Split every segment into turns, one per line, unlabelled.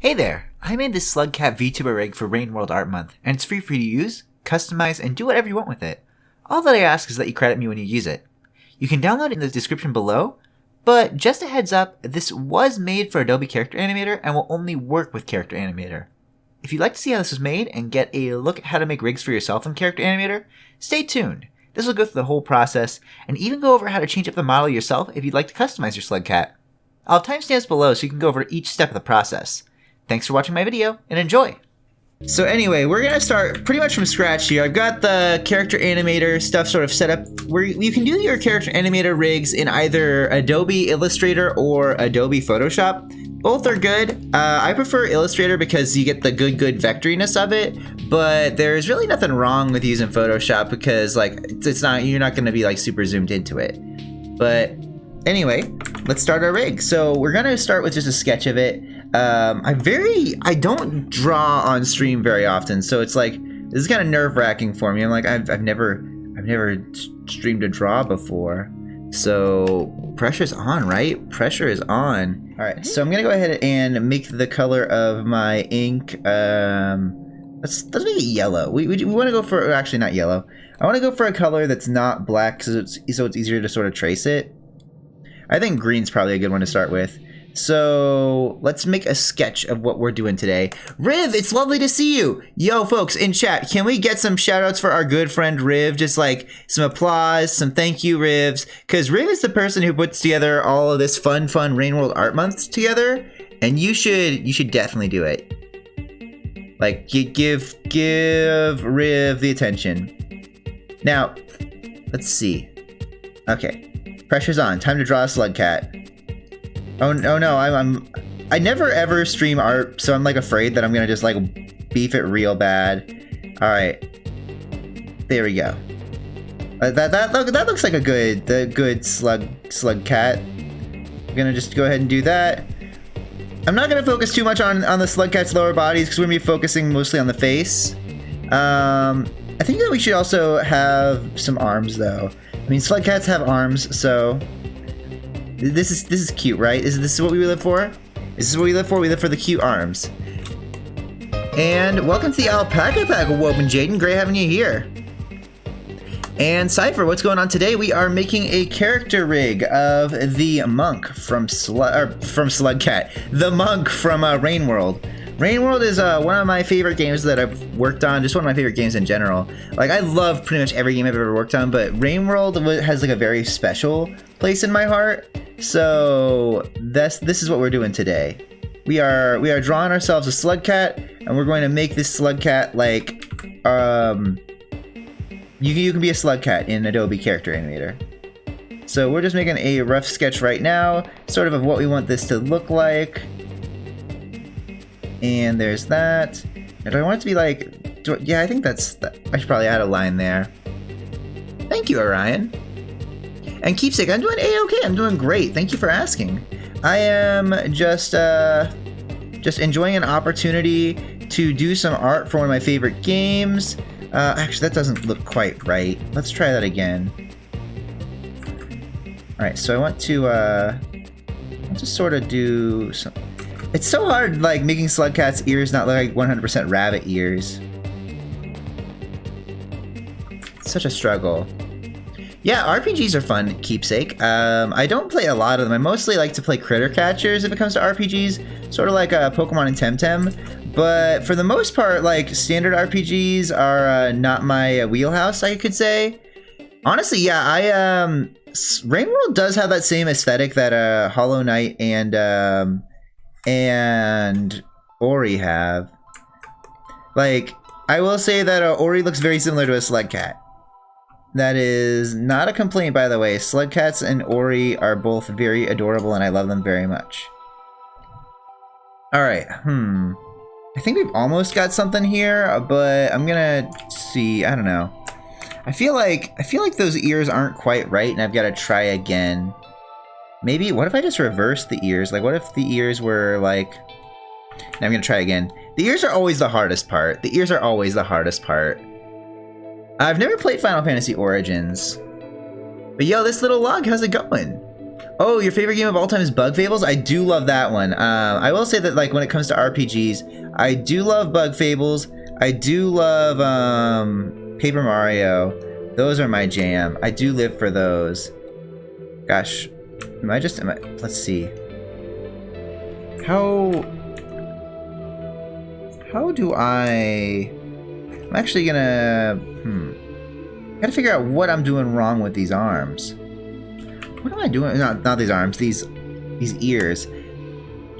Hey there! I made this Slugcat Vtuber rig for Rain World Art Month, and it's free for you to use, customize, and do whatever you want with it. All that I ask is that you credit me when you use it. You can download it in the description below, but just a heads up, this was made for Adobe Character Animator and will only work with Character Animator. If you'd like to see how this was made and get a look at how to make rigs for yourself in Character Animator, stay tuned. This will go through the whole process, and even go over how to change up the model yourself if you'd like to customize your Slugcat. I'll have timestamps below so you can go over each step of the process. Thanks for watching my video, and enjoy! So anyway, we're gonna start pretty much from scratch here. I've got the Character Animator stuff sort of set up where you can do your Character Animator rigs in either Adobe Illustrator or Adobe Photoshop. Both are good. I prefer Illustrator because you get the good vectoriness of it, but there's really nothing wrong with using Photoshop because you're not gonna be like super zoomed into it. But anyway, let's start our rig. So we're gonna start with just a sketch of it. I don't draw on stream very often, so it's like this is kind of nerve-wracking for me. I'm like I've never streamed a draw before, so pressure's on, right? Pressure is on. All right, so I'm gonna go ahead and make the color of my ink. Let's make it yellow. We want to go for actually not yellow. I want to go for a color that's not black, so it's easier to sort of trace it. I think green's probably a good one to start with. So let's make a sketch of what we're doing today. Riv, it's lovely to see you. Yo, folks in chat, can we get some shout outs for our good friend Riv? Just like some applause, some thank you Rivs. Because Riv is the person who puts together all of this fun Rain World Art Month together. And you should definitely do it. Like, give Riv the attention. Now, let's see. Okay, pressure's on. Time to draw a Slugcat. Oh no, I never ever stream art, so I'm like afraid that I'm gonna just like beef it real bad. All right, there we go. That looks like a good Slugcat. I'm gonna just go ahead and do that. I'm not gonna focus too much on the Slugcat's lower bodies because we're gonna be focusing mostly on the face. I think that we should also have some arms though. I mean, Slugcats have arms, so. This is cute, right? Is this what we live for? This is what we live for? We live for the cute arms. And welcome to the Alpaca Pack, Woven Jaden. Great having you here. And Cypher, what's going on today? We are making a character rig of the Monk from Slugcat. The Monk from Rain World. Rain World is one of my favorite games that I've worked on, just one of my favorite games in general. Like, I love pretty much every game I've ever worked on, but Rain World has like a very special place in my heart. So this is what we're doing today. We are drawing ourselves a Slugcat, and we're going to make this Slugcat like you can be a Slugcat in Adobe Character Animator. So we're just making a rough sketch right now, sort of what we want this to look like. And there's that. Now, do I want it to be like? Yeah, I think I should probably add a line there. Thank you, Orion. And Keepsake, I'm doing A-okay. I'm doing great. Thank you for asking. I am just enjoying an opportunity to do some art for one of my favorite games. Actually, that doesn't look quite right. Let's try that again. All right, so I want to sort of do some. It's so hard, like, making Slugcat's ears not look like 100% rabbit ears. It's such a struggle. Yeah, RPGs are fun, Keepsake. I don't play a lot of them. I mostly like to play critter catchers if it comes to RPGs, sort of like Pokemon and Temtem. But for the most part, like, standard RPGs are not my wheelhouse, I could say. Honestly, yeah, Rain World does have that same aesthetic that Hollow Knight and Ori have. Like, I will say that Ori looks very similar to a Slugcat. That is not a complaint, by the way. Slugcats and Ori are both very adorable, and I love them very much. All right, I think we've almost got something here, but I'm gonna see. I don't know. I feel like those ears aren't quite right, and I've got to try again. Maybe, what if I just reverse the ears? Like, what if the ears were like... Now I'm gonna try again. The ears are always the hardest part. The ears are always the hardest part. I've never played Final Fantasy Origins. But yo, this little log, how's it going? Oh, your favorite game of all time is Bug Fables? I do love that one. I will say that, like, when it comes to RPGs, I do love Bug Fables. I do love Paper Mario. Those are my jam. I do live for those. Gosh, let's see. How do I'm actually gonna, gotta figure out what I'm doing wrong with these arms. What am I doing? Not these arms, these ears.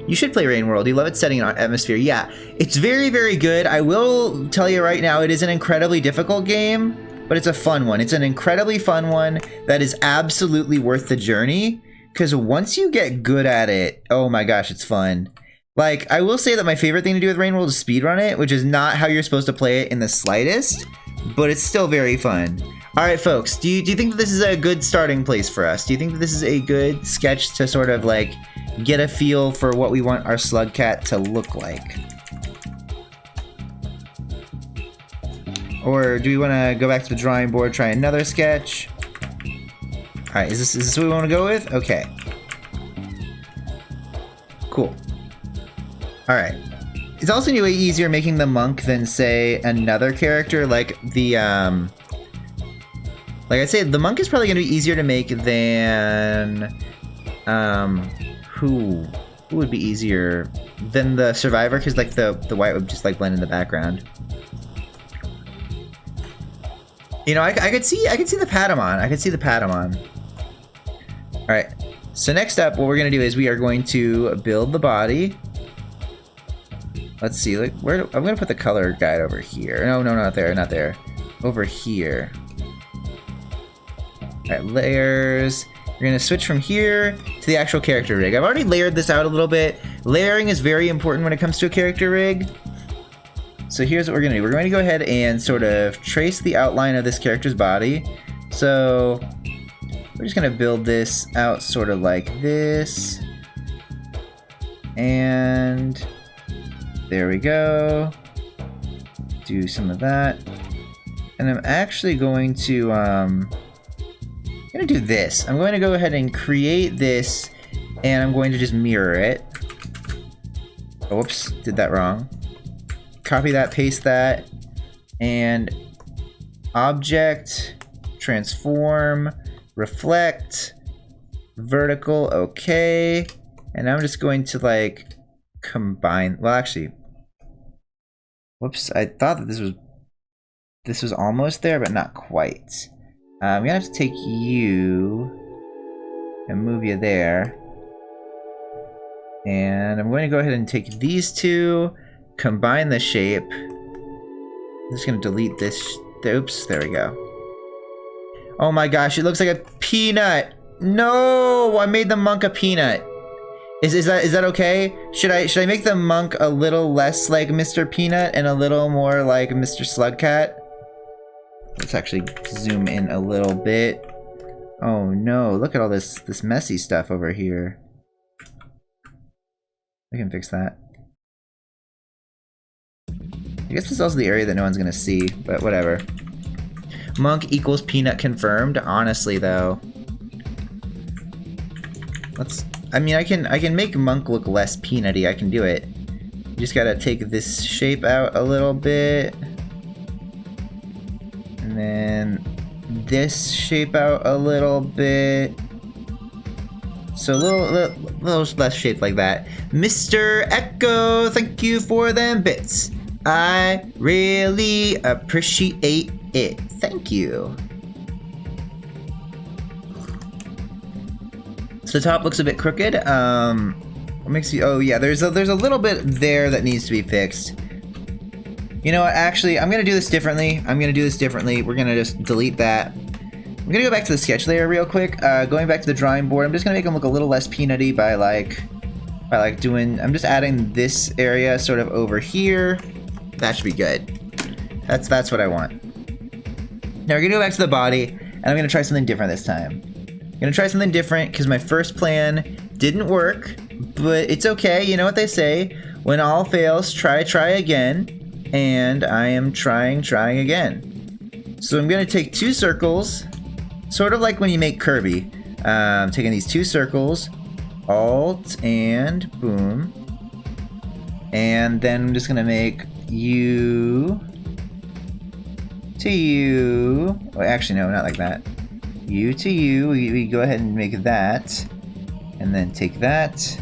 You should play Rain World. You love its setting and atmosphere. Yeah, it's very, very good. I will tell you right now, it is an incredibly difficult game, but it's a fun one. It's an incredibly fun one that is absolutely worth the journey, because once you get good at it, oh my gosh, it's fun. Like, I will say that my favorite thing to do with Rain World is speedrun it, which is not how you're supposed to play it in the slightest, but it's still very fun. All right, folks, do you think that this is a good starting place for us? Do you think that this is a good sketch to sort of like get a feel for what we want our Slugcat to look like? Or do we want to go back to the drawing board, try another sketch? All right, is this what we want to go with? Okay. Cool. All right. It's also way easier making the monk than, say, another character like the like I say, the monk is probably going to be easier to make than who would be easier than the survivor, because like the white would just like blend in the background. You know, I could see the Patamon. I could see the Patamon. All right. So next up, what we're gonna do is we are going to build the body. Let's see, like I'm gonna put the color guide over here. No, not there, not there. Over here. All right, layers. We're gonna switch from here to the actual character rig. I've already layered this out a little bit. Layering is very important when it comes to a character rig. So here's what we're gonna do. We're going to go ahead and sort of trace the outline of this character's body. So we're just gonna build this out sort of like this. And there we go. Do some of that. And I'm actually going to do this. I'm going to go ahead and create this, and I'm going to just mirror it. Oops, did that wrong. Copy that, paste that, and object, transform, reflect, vertical, okay. And I'm just going to like combine, well actually, whoops, I thought that this was almost there, but not quite. I'm gonna have to take you and move you there. And I'm going to go ahead and take these two, combine the shape. I'm just gonna delete this. Oops, there we go. Oh my gosh, it looks like a peanut. No, I made the monk a peanut. Is that okay? Should I make the monk a little less like Mr. Peanut and a little more like Mr. Slugcat? Let's actually zoom in a little bit. Oh no, look at all this messy stuff over here. I can fix that. I guess this is also the area that no one's gonna see, but whatever. Monk equals peanut confirmed. Honestly though, I mean, I can make monk look less peanutty. I can do it. You just gotta take this shape out a little bit. And then this shape out a little bit. So a little less shaped like that. Mr. Echo, thank you for them bits. I really appreciate it. Thank you. So the top looks a bit crooked. What makes you? Oh yeah, there's a little bit there that needs to be fixed. You know what? Actually, I'm gonna do this differently. We're gonna just delete that. I'm gonna go back to the sketch layer real quick. Going back to the drawing board, I'm just gonna make them look a little less peanutty by doing. I'm just adding this area sort of over here. That should be good. That's what I want. Now we're gonna go back to the body, and I'm gonna try something different this time. I'm gonna try something different because my first plan didn't work, but it's okay. You know what they say: when all fails, try again. And I am trying again. So I'm gonna take two circles, sort of like when you make Kirby. Taking these two circles, Alt and boom. And then I'm just gonna make you to you. Oh, actually, no, not like that. You to you. We go ahead and make that. And then take that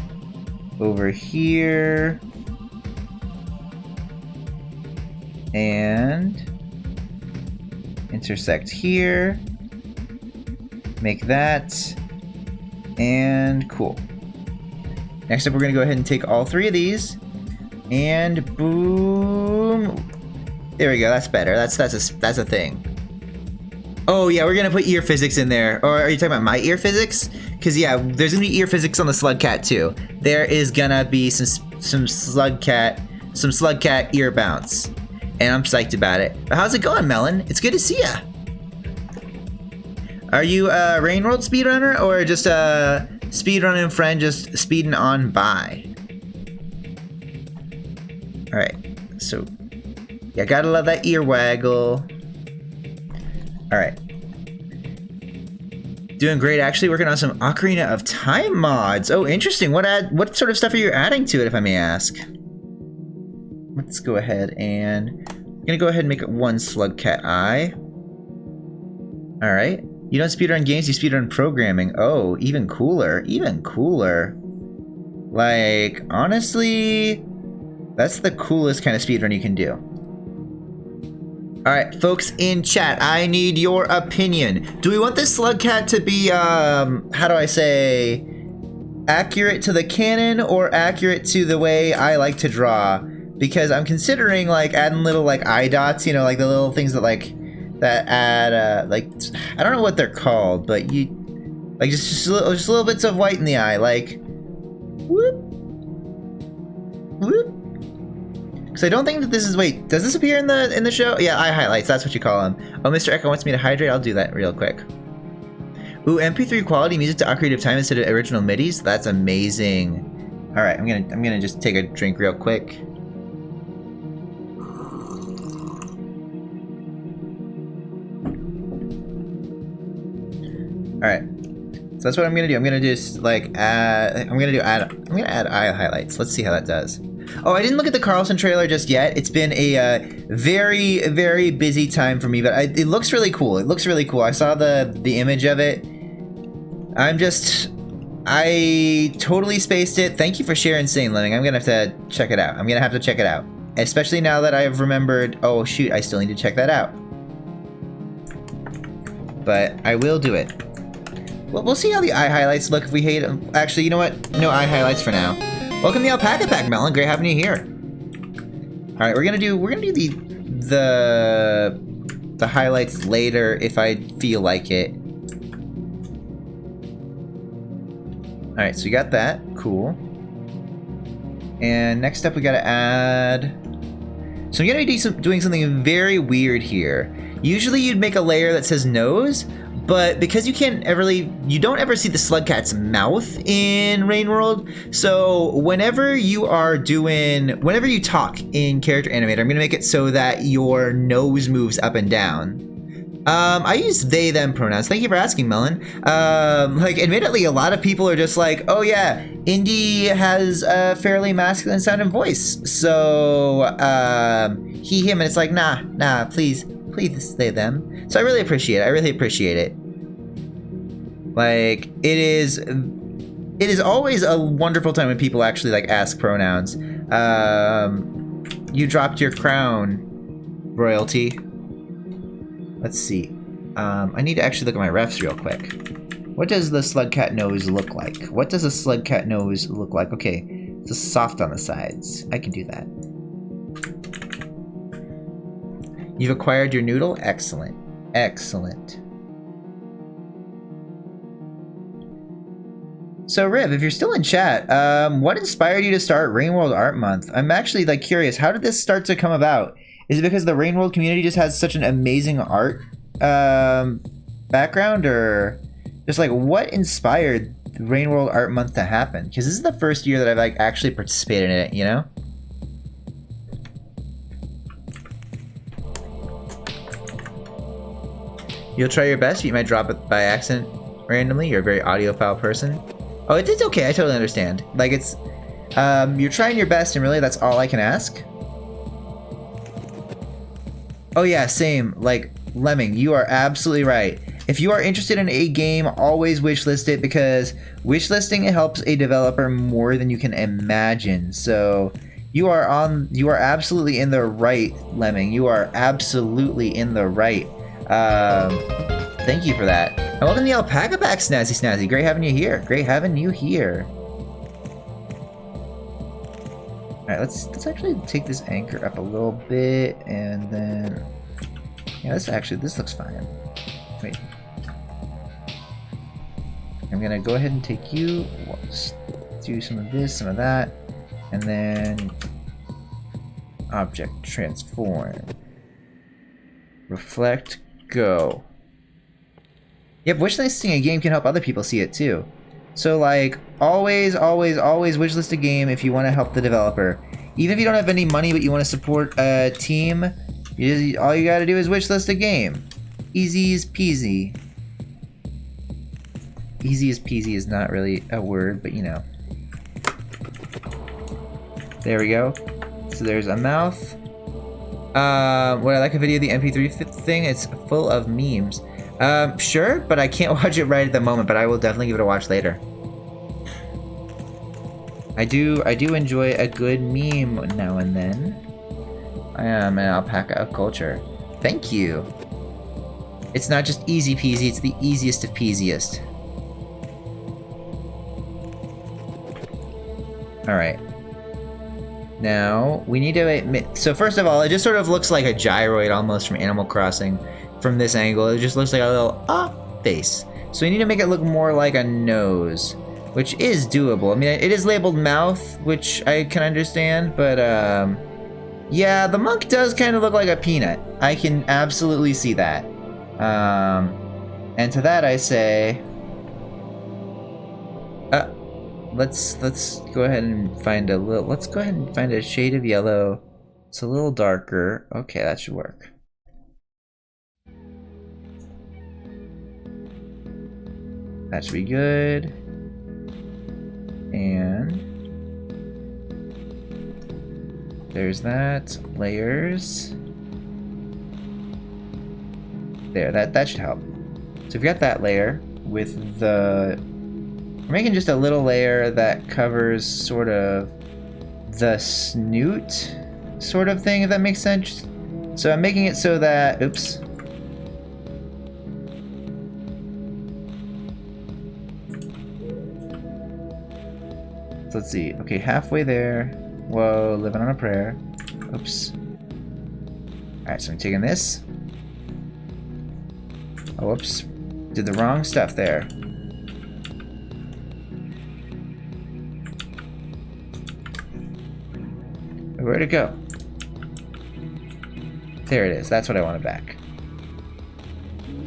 over here. And intersect here. Make that. And cool. Next up, we're going to go ahead and take all three of these. And boom. There we go. That's better. That's a thing. Oh yeah, we're gonna put ear physics in there. Or are you talking about my ear physics? Because yeah, there's gonna be ear physics on the Slugcat too. There is gonna be some Slugcat ear bounce, and I'm psyched about it. But how's it going, Melon? It's good to see ya. Are you a Rain World speedrunner or just a speedrunning friend just speeding on by? All right, so yeah, gotta love that ear waggle. All right. Doing great, actually. Working on some Ocarina of Time mods. Oh, interesting. What sort of stuff are you adding to it, if I may ask? Let's go ahead and... I'm gonna go ahead and make it one Slugcat eye. All right. You don't speedrun games, you speedrun programming. Oh, even cooler. Even cooler. Like, honestly, that's the coolest kind of speedrun you can do. Alright, folks in chat, I need your opinion. Do we want this Slugcat to be, how do I say, accurate to the canon or accurate to the way I like to draw? Because I'm considering, like, adding little, like, eye dots, you know, like the little things that, like, that add, like, I don't know what they're called, but you, like, just little bits of white in the eye, like, whoop, whoop. Because I don't think that this is... Wait, does this appear in the show? Yeah, eye highlights. That's what you call them. Oh, Mr. Echo wants me to hydrate. I'll do that real quick. Ooh, MP3 quality music to Ocarina of Time instead of original MIDIs. That's amazing. All right, I'm gonna just take a drink real quick. All right. So that's what I'm gonna do. I'm gonna just like add. I'm gonna add eye highlights. Let's see how that does. Oh, I didn't look at the Carlson trailer just yet. It's been a very, very busy time for me, but it looks really cool. It looks really cool. I saw the image of it. I totally spaced it. Thank you for sharing, Sane Living. I'm gonna have to check it out. I'm gonna have to check it out, especially now that I've remembered. Oh shoot, I still need to check that out. But I will do it. Well, we'll see how the eye highlights look if we hate them. Actually, you know what? No eye highlights for now. Welcome to the Alpaca Pack, Melon. Great having you here. All right, we're gonna do the highlights later if I feel like it. All right, so we got that. Cool. And next up, we gotta add. So I'm gonna be doing something very weird here. Usually, you'd make a layer that says nose. But because you don't ever see the Slugcat's mouth in Rain World, so whenever you talk in Character Animator, I'm gonna make it so that your nose moves up and down. I use they, them pronouns. Thank you for asking, Melon. Like, admittedly, a lot of people are just like, oh yeah, Indy has a fairly masculine sounding voice, so he, him, and it's like, nah, please they, them. So I really appreciate it. Like, it is always a wonderful time when people actually like ask pronouns. You dropped your crown, royalty. Let's see. I need to actually look at my refs real quick. What does the Slugcat nose look like? Okay, it's soft on the sides. I can do that. You've acquired your noodle? Excellent. So Riv, if you're still in chat, what inspired you to start Rain World Art Month? I'm actually like curious, how did this start to come about? Is it because the Rain World community just has such an amazing art background, or just like what inspired Rain World Art Month to happen? Because this is the first year that I've like actually participated in it, you know? You'll try your best, you might drop it by accident randomly. You're a very audiophile person. Oh, it's okay. I totally understand. Like, it's... you're trying your best, and really that's all I can ask. Oh yeah, same. Like, Lemming, you are absolutely right. If you are interested in a game, always wishlist it, because wishlisting helps a developer more than you can imagine. So you are absolutely in the right, Lemming. You are absolutely in the right. Thank you for that. And welcome to the alpaca back, Snazzy Snazzy. Great having you here. Great having you here. Alright, let's actually take this anchor up a little bit, and then... Yeah, this looks fine. Wait. I'm gonna go ahead and take you, let's do some of this, some of that, and then object transform. Reflect, go. Yep, wishlisting a game can help other people see it too. So like, always wishlist a game if you want to help the developer. Even if you don't have any money but you want to support a team, all you gotta do is wishlist a game. Easy as peasy. Easy as peasy is not really a word, but you know. There we go. So there's a mouth. Would I like a video of the MP3 thing? It's full of memes. Sure, but I can't watch it right at the moment, but I will definitely give it a watch later. I do enjoy a good meme now and then. I am an alpaca of culture. Thank you. It's not just easy peasy, it's the easiest of peasiest. Alright. Now, we need to admit... So first of all, it just sort of looks like a gyroid almost from Animal Crossing. From this angle, it just looks like a little face. So we need to make it look more like a nose, which is doable. I mean, it is labeled mouth, which I can understand, but yeah, the monk does kind of look like a peanut. I can absolutely see that. And to that I say, let's go ahead and find a little. Let's go ahead and find a shade of yellow. It's a little darker. Okay, that should work. That should be good. And there's that. Layers. There, that should help. So we've got that layer with the... We're making just a little layer that covers sort of the snoot sort of thing, if that makes sense. So I'm making it so that... Oops. Let's see. Okay, halfway there. Whoa, living on a prayer. Oops. Alright, so I'm taking this. Oh, whoops. Did the wrong stuff there. Where'd it go? There it is. That's what I wanted back.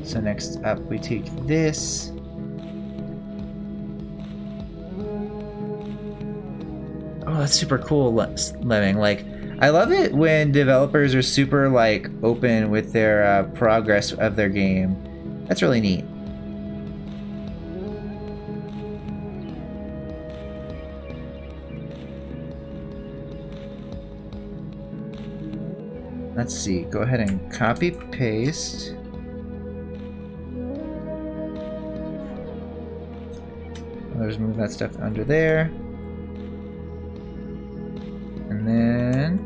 So next up, we take this. Oh, that's super cool, Lemming. Like, I love it when developers are super, like, open with their progress of their game. That's really neat. Let's see. Go ahead and copy paste. I'll just move that stuff under there. And then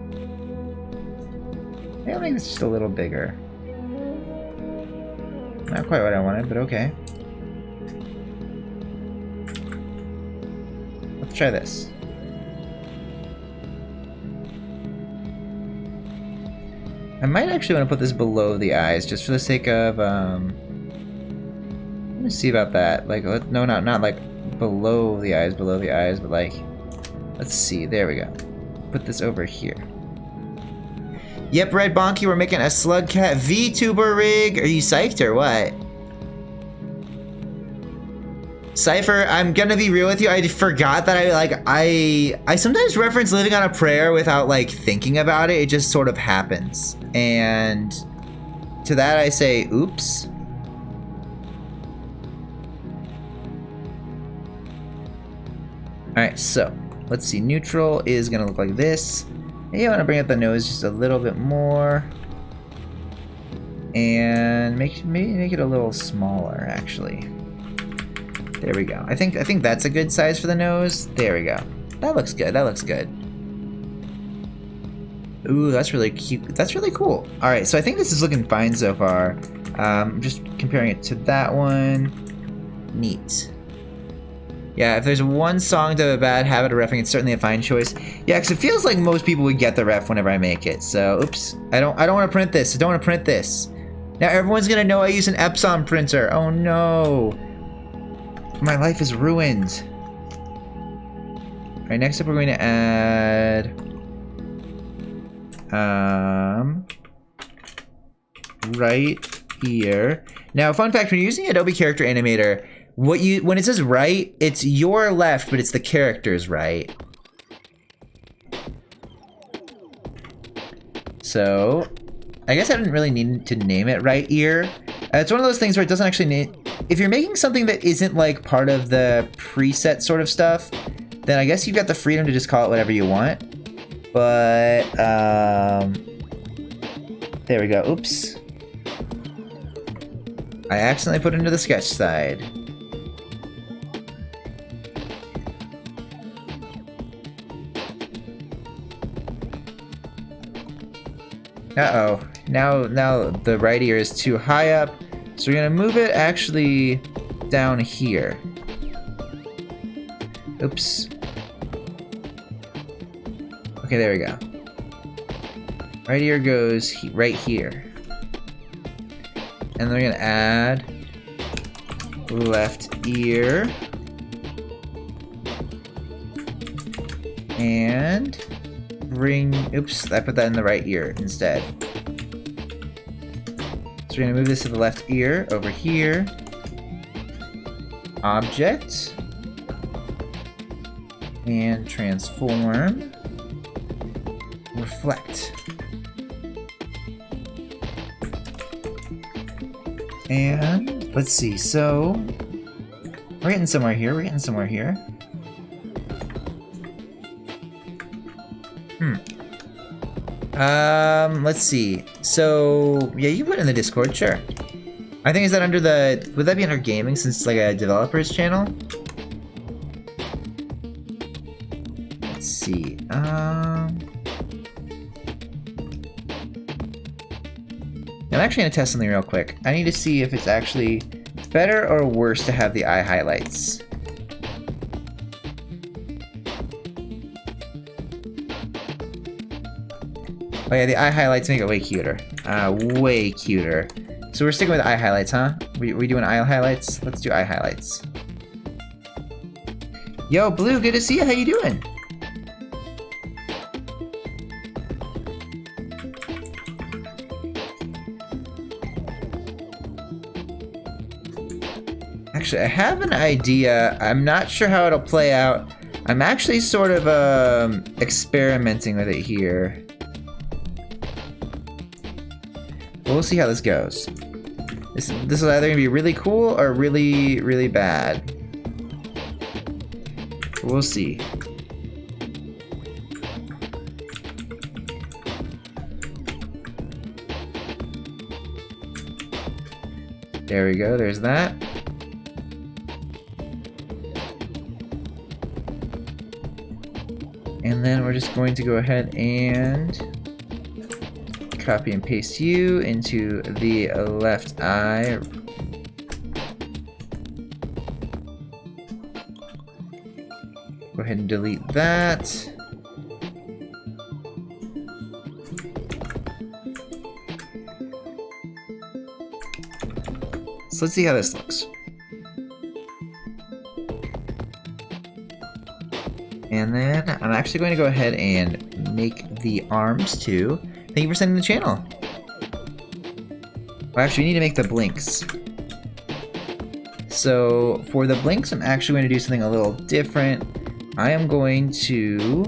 maybe I'll make this just a little bigger. Not quite what I wanted, but okay. Let's try this. I might actually want to put this below the eyes, just for the sake of, let me see about that. Like, no, not like below the eyes, but like, let's see, there we go. Put this over here. Yep, Red Bonky, we're making a Slugcat Vtuber rig. Are you psyched or what? Cypher, I'm gonna be real with you. I forgot that I sometimes reference Living on a Prayer without like thinking about it. It just sort of happens. And to that I say, oops. Alright, so let's see. Neutral is gonna look like this. Maybe I want to bring up the nose just a little bit more. And maybe make it a little smaller, actually. There we go. I think that's a good size for the nose. There we go. That looks good. That looks good. Ooh, that's really cute. That's really cool. All right, so I think this is looking fine so far. Just comparing it to that one. Neat. Yeah, if there's one song to have a bad habit of reffing, it's certainly a fine choice. Yeah, because it feels like most people would get the ref whenever I make it. So, oops. I don't want to print this. I don't want to print this. Now everyone's gonna know I use an Epson printer. Oh no. My life is ruined. Alright, next up we're going to add right here. Now, fun fact, when you're using Adobe Character Animator, when it says right, it's your left, but it's the character's right. So, I guess I didn't really need to name it right ear. It's one of those things where it doesn't actually name. If you're making something that isn't like part of the preset sort of stuff, then I guess you've got the freedom to just call it whatever you want. But there we go. Oops. I accidentally put it into the sketch side. Uh-oh. Now the right ear is too high up, so we're gonna move it actually down here. Oops. Okay, there we go. Right ear goes right here. And then we're gonna add left ear. And bring, oops, I put that in the right ear instead. So we're gonna move this to the left ear over here. Object. And transform. Reflect. And let's see, so we're getting somewhere here, let's see. So yeah, you put it in the Discord, sure. I think, is that under the, would that be under gaming since it's like a developer's channel? Let's see. I'm actually gonna test something real quick. I need to see if it's actually better or worse to have the eye highlights. Oh yeah, the eye highlights make it way cuter. Way cuter. So we're sticking with eye highlights, huh? We doing eye highlights? Let's do eye highlights. Yo, Blue, good to see you. How you doing? Actually, I have an idea. I'm not sure how it'll play out. I'm actually sort of experimenting with it here. We'll see how this goes. This is either gonna be really cool or really, really bad. We'll see. There we go, there's that. And then we're just going to go ahead and copy and paste you into the left eye. Go ahead and delete that. So let's see how this looks. And then I'm actually going to go ahead and make the arms too. Thank you for sending the channel. Well, actually, we need to make the blinks. So for the blinks, I'm actually going to do something a little different. I am going to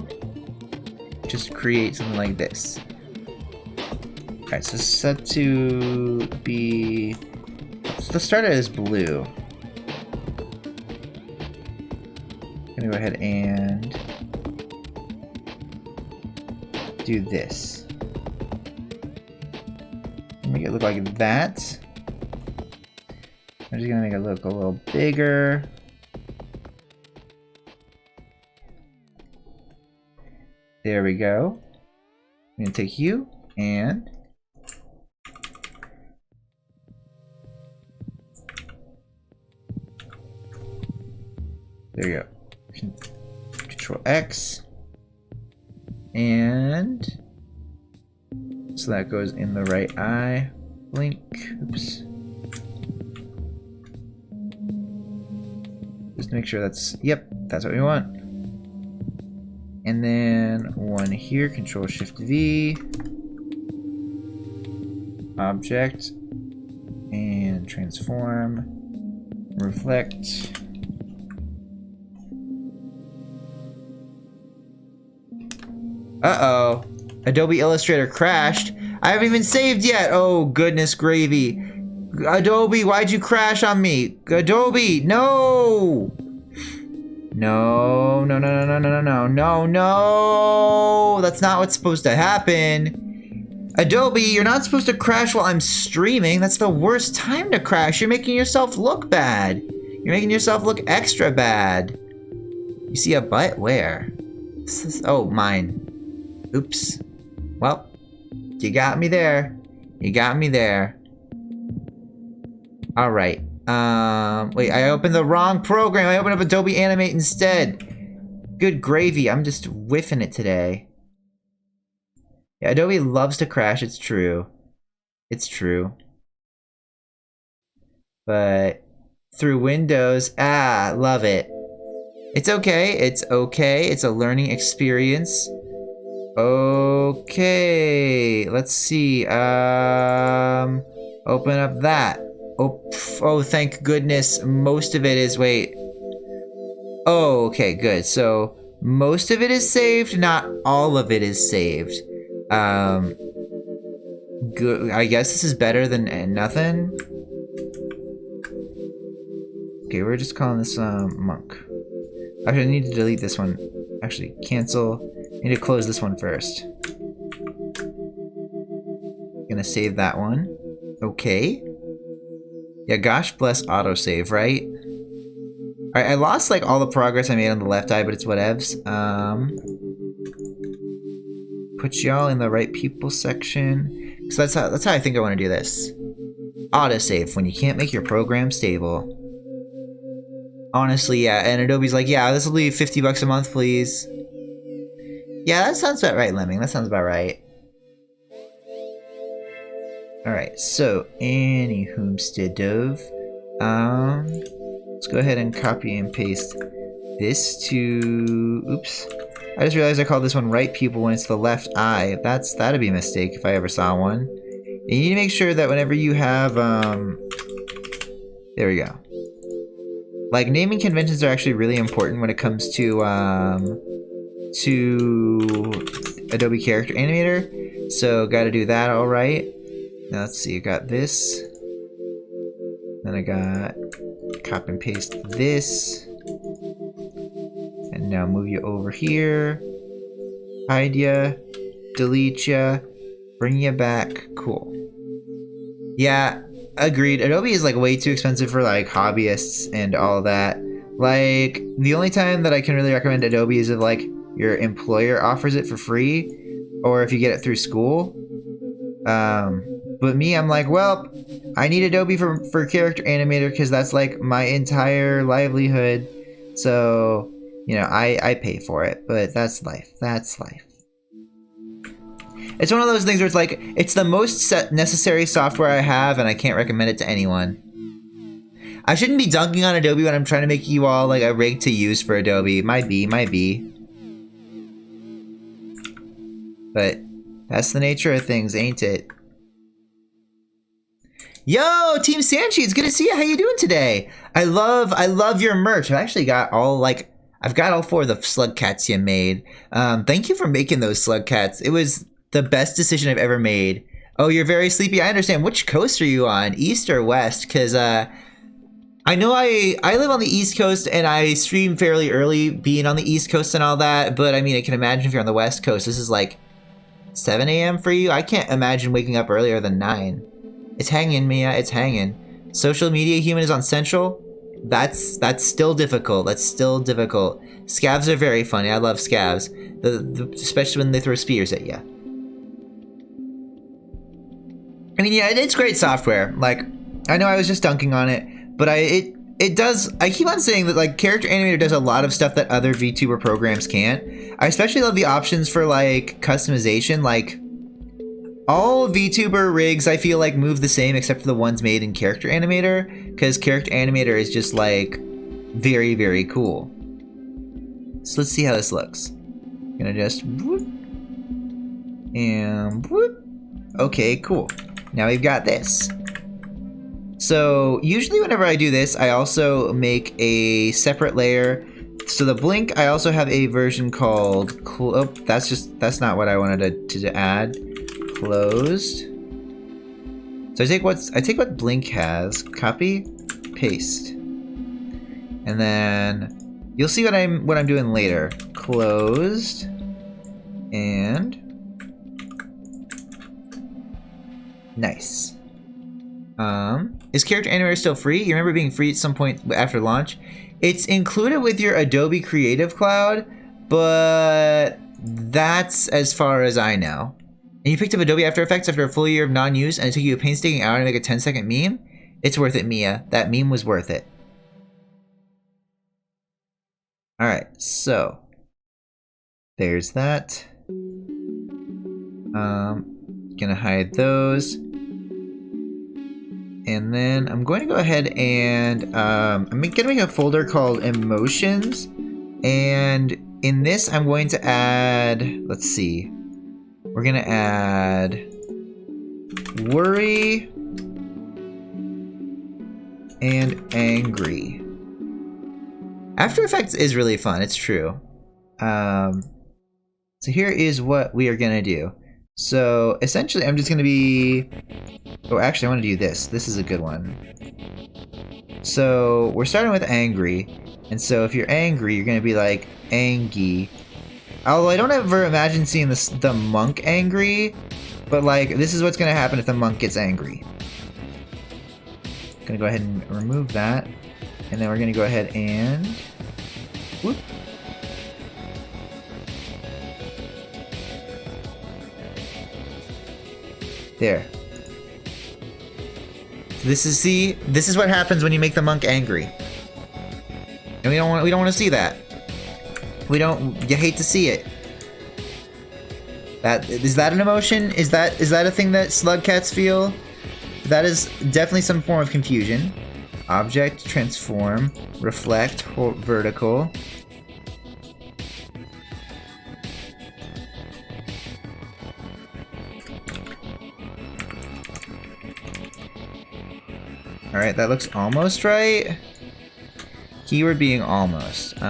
just create something like this. Alright, so set to be, let's start it as blue. gonna go ahead and do this. Make it look like that. I'm just gonna make it look a little bigger. There we go. I'm gonna take you and there you go. Control X. And so that goes in the right eye. Blink. Oops. Just make sure that's, yep, that's what we want. And then one here, Control Shift V. Object. And transform. Reflect. Uh-oh. Adobe Illustrator crashed. I haven't even saved yet. Oh, goodness gravy. Adobe, why'd you crash on me? Adobe, no! No, no, no, no, no, no, no, no, no! That's not what's supposed to happen. Adobe, you're not supposed to crash while I'm streaming. That's the worst time to crash. You're making yourself look bad. You're making yourself look extra bad. You see a butt? Where? This is, oh, mine. Oops. Well, you got me there. You got me there. All right. Wait, I opened the wrong program. I opened up Adobe Animate instead. Good gravy. I'm just whiffing it today. Yeah, Adobe loves to crash. It's true. It's true. But through Windows, love it. It's okay. It's okay. It's a learning experience. Okay, let's see. Open up that. Oh, thank goodness. Most of it is, wait. Oh, okay, good. So most of it is saved, not all of it is saved. Good. I guess this is better than nothing. Okay, we're just calling this Monk. Actually, I need to delete this one. Actually, cancel. I need to close this one first. Gonna save that one. Okay. Yeah, gosh bless autosave, right? Alright, I lost like all the progress I made on the left eye, but it's whatevs. Put y'all in the right people section. So that's how I think I want to do this. Autosave when you can't make your program stable. Honestly, yeah, and Adobe's like, yeah, this will be $50 a month, please. Yeah, that sounds about right, Lemming. That sounds about right. Alright, so, anywhomstead-dove. Let's go ahead and copy and paste this to... Oops. I just realized I called this one right pupil when it's the left eye. That'd be a mistake if I ever saw one. And you need to make sure that whenever you have, there we go. Like, naming conventions are actually really important when it comes to Adobe Character Animator. So, gotta do that alright. Now, let's see, I got this. Then I got copy and paste this. And now move you over here. Hide ya. Delete ya. Bring you back. Cool. Yeah, agreed. Adobe is like way too expensive for like hobbyists and all that. Like, the only time that I can really recommend Adobe is if like your employer offers it for free or if you get it through school. But me, I'm like, well, I need Adobe for Character Animator because that's like my entire livelihood. So, you know, I pay for it, but that's life. That's life. It's one of those things where it's like, it's the most necessary software I have and I can't recommend it to anyone. I shouldn't be dunking on Adobe when I'm trying to make you all like a rig to use for Adobe. Might be. But that's the nature of things, ain't it? Yo, Team Sanchi, it's good to see you. How you doing today? I love your merch. I've actually got all I've got all 4 of the Slugcats you made. Thank you for making those Slugcats. It was the best decision I've ever made. Oh, you're very sleepy. I understand. Which coast are you on? East or west? Because I'm I know I live on the East Coast and I stream fairly early being on the East Coast and all that, but I mean, I can imagine if you're on the West Coast, this is like 7 a.m. for you. I can't imagine waking up earlier than 9. It's hanging, Mia, it's hanging. Social media human is on Central. That's still difficult. That's still difficult. Scavs are very funny. I love scavs, especially when they throw spears at you. I mean, yeah, it's great software. Like, I know I was just dunking on it, but it does. I keep on saying that like Character Animator does a lot of stuff that other VTuber programs can't. I especially love the options for like customization. Like all VTuber rigs, I feel like move the same except for the ones made in Character Animator, because Character Animator is just like very, very cool. So let's see how this looks. Gonna just whoop and whoop. Okay, cool. Now we've got this. So usually whenever I do this, I also make a separate layer. So the blink, I also have a version called, oh, that's not what I wanted to add. Closed. So I take what blink has, copy, paste. And then you'll see what I'm doing later. Closed and nice. Is Character Animator still free? You remember being free at some point after launch? It's included with your Adobe Creative Cloud, but that's as far as I know. And you picked up Adobe After Effects after a full year of non-use, and it took you a painstaking hour to make a 10-second meme? It's worth it, Mia. That meme was worth it. Alright, so there's that. Gonna hide those. And then I'm going to go ahead and I'm gonna make a folder called Emotions, and in this I'm going to add, let's see, we're gonna add worry and angry. After Effects is really fun, it's true. So here is what we are gonna do. So essentially I'm just gonna be, oh actually I want to do this. This is a good one. So we're starting with angry, and so if you're angry you're gonna be like angy. Although I don't ever imagine seeing the monk angry, but like this is what's gonna happen if the monk gets angry. Gonna go ahead and remove that, and then we're gonna go ahead and whoop. There. This is what happens when you make the monk angry. And we don't want to see that. You hate to see it. Is that an emotion? Is that a thing that Slugcats feel? That is definitely some form of confusion. Object, transform, reflect, hold vertical. Alright, that looks almost right. Keyword being almost. We're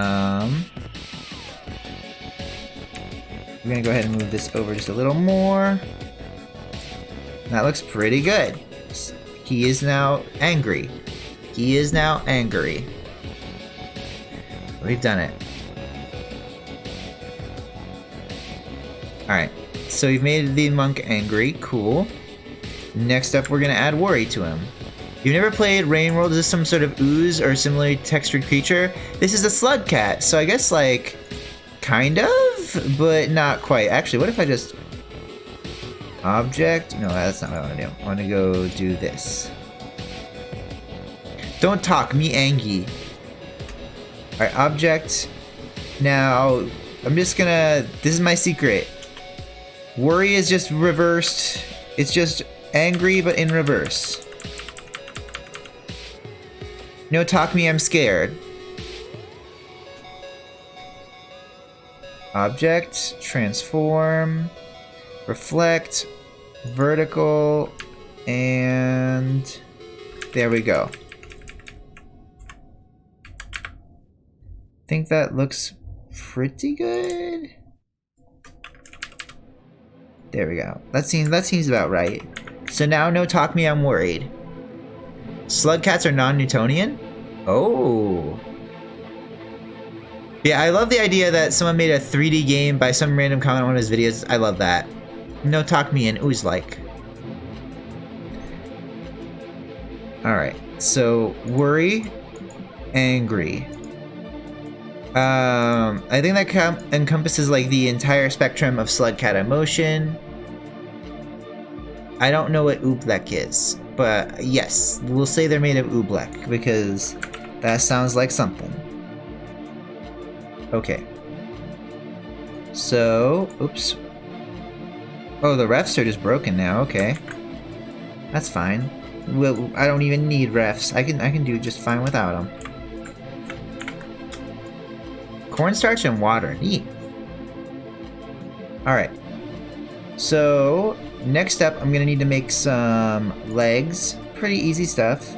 gonna go ahead and move this over just a little more. That looks pretty good. He is now angry. He is now angry. We've done it. Alright, so we've made the monk angry. Cool. Next up, we're gonna add worry to him. You've never played Rain World? Is this some sort of ooze or similarly textured creature? This is a Slugcat, so I guess like kind of, but not quite. Actually, what if I just object? No, that's not what I want to do. I want to go do this. Don't talk, me angry. Alright, object. Now, I'm just gonna, this is my secret. Worry is just reversed. It's just angry, but in reverse. No, talk me, I'm scared. Object, transform, reflect, vertical, and there we go. I think that looks pretty good. There we go. That seems about right. So now, no talk me, I'm worried. Slugcats are non-Newtonian? Oh. Yeah, I love the idea that someone made a 3D game by some random comment on one of his videos. I love that. No talk me and ooze like. Alright, so worry, angry. I think that encompasses like the entire spectrum of Slugcat emotion. I don't know what oobleck is, but yes, we'll say they're made of oobleck because that sounds like something. Okay. So, oops. Oh, the refs are just broken now. Okay, that's fine. Well, I don't even need refs. I can do just fine without them. Cornstarch and water. Neat. All right. So next up, I'm gonna need to make some legs. Pretty easy stuff.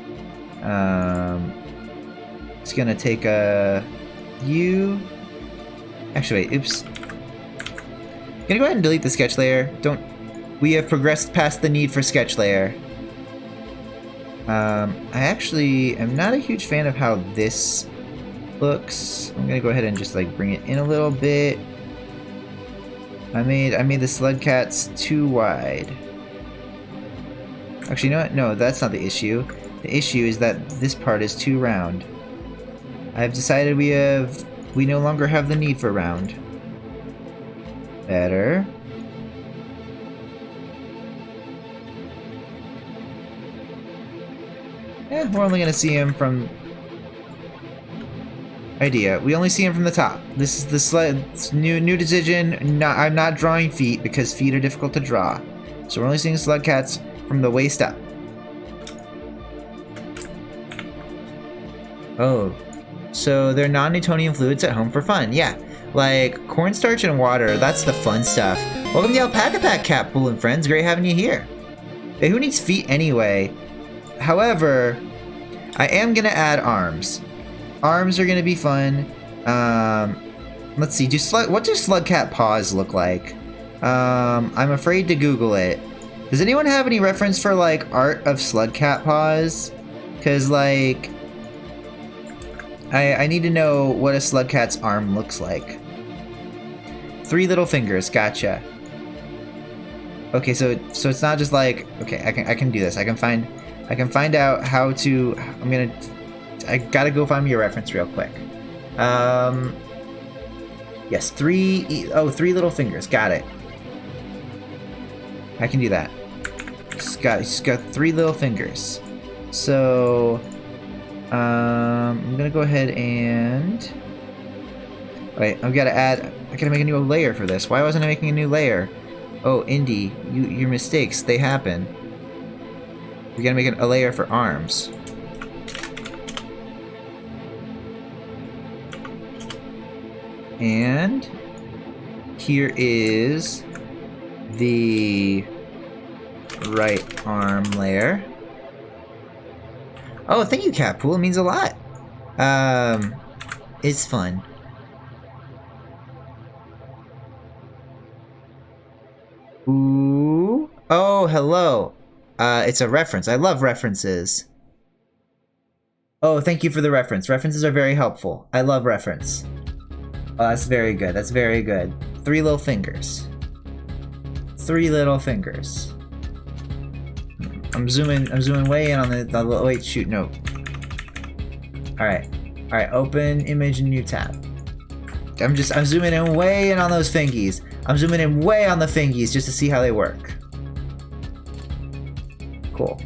It's gonna take a you. Actually, wait, oops. I'm gonna go ahead and delete the sketch layer. We have progressed past the need for sketch layer. I actually am not a huge fan of how this looks. I'm gonna go ahead and just like bring it in a little bit. I made the Slugcats too wide. Actually, you know what? No, that's not the issue. The issue is that this part is too round. I've decided we no longer have the need for round. Better. Eh, we're only gonna see him from idea. We only see him from the top. This is the new decision. I'm not drawing feet because feet are difficult to draw. So we're only seeing Slugcats from the waist up. Oh. So they're non-Newtonian fluids at home for fun. Yeah. Like cornstarch and water, that's the fun stuff. Welcome to the Alpaca Pack, Catpool and friends. Great having you here. Hey, who needs feet anyway? However, I am gonna add arms. Arms are gonna be fun. Let's see. What do Slugcat paws look like? I'm afraid to Google it. Does anyone have any reference for like art of Slugcat paws? Cause like, I need to know what a Slugcat's arm looks like. 3 little fingers. Gotcha. Okay, so it's not just like, okay, I can do this. I can find out how to. I gotta go find me a reference real quick. Yes, 3 little fingers. Got it. I can do that. It's got 3 little fingers. So, I'm gonna go ahead and. Wait, I gotta make a new layer for this. Why wasn't I making a new layer? Oh, Indy, your mistakes, they happen. We gotta make a layer for arms. And here is the right arm layer. Oh, thank you, Catpool. It means a lot. It's fun. Ooh. Oh, hello. It's a reference. I love references. Oh, thank you for the reference. References are very helpful. I love reference. Oh, that's very good. That's very good. 3 little fingers. 3 little fingers. I'm zooming way in on the wait, shoot, no. Alright. Alright, open image and new tab. I'm zooming in way in on those fingies. I'm zooming in way on the fingies just to see how they work. Cool.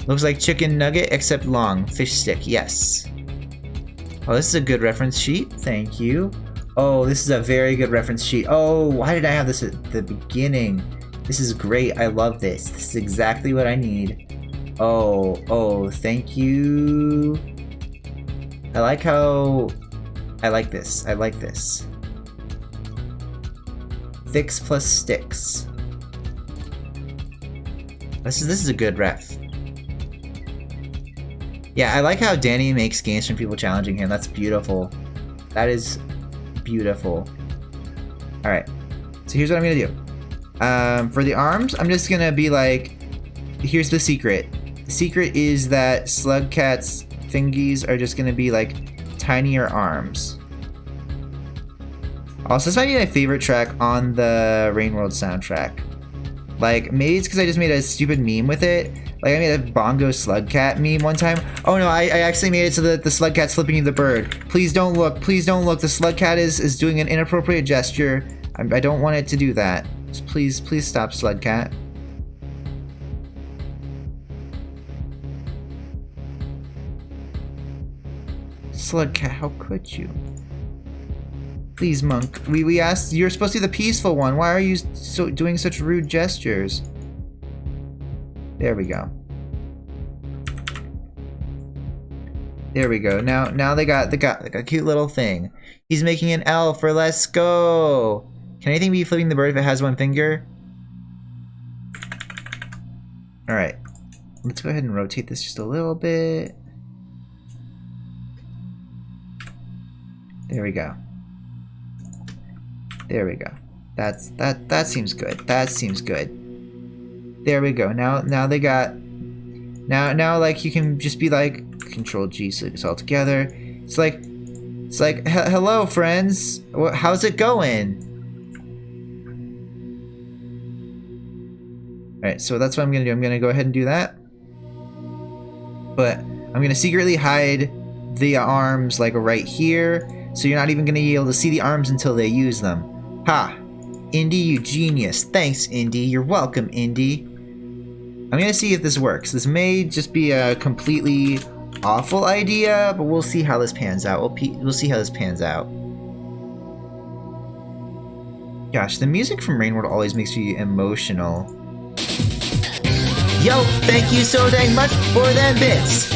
Looks like chicken nugget except long. Fish stick, yes. Oh, this is a good reference sheet. Thank you. Oh, this is a very good reference sheet. Oh, why did I have this at the beginning? This is great. I love this. This is exactly what I need. Oh, thank you. I like this. I like this. Fix plus sticks. This is a good ref. Yeah, I like how Danny makes games from people challenging him. That's beautiful. That is beautiful. Alright. So here's what I'm gonna do. For the arms, I'm just gonna be like, here's the secret. secret is that Slugcat's fingies are just gonna be like tinier arms. Also, this might be my favorite track on the Rain World soundtrack. Like, maybe it's because I just made a stupid meme with it. Like, I made a bongo Slugcat meme one time. Oh no, I actually made it so that the Slugcat's flipping you the bird. Please don't look, please don't look. The Slugcat is doing an inappropriate gesture. I don't want it to do that. Just please stop, Slugcat. Slugcat, how could you? Please, Monk. We asked. You're supposed to be the peaceful one. Why are you doing such rude gestures? There we go. There we go. Now they got a cute little thing. He's making an L for let's go. Can anything be flipping the bird if it has one finger? All right. Let's go ahead and rotate this just a little bit. There we go. There we go. That seems good. That seems good. There we go. Now they got now like you can just be like Control G so it's all together. It's like hello friends. How's it going? All right, so that's what I'm gonna do. I'm gonna go ahead and do that, but I'm gonna secretly hide the arms like right here, so you're not even gonna be able to see the arms until they use them. Ha! Indy, you genius. Thanks, Indy. You're welcome, Indy. I'm gonna see if this works. This may just be a completely awful idea, but we'll see how this pans out. We'll see how this pans out. Gosh, the music from Rain World always makes me emotional. Yo, thank you so dang much for them bits.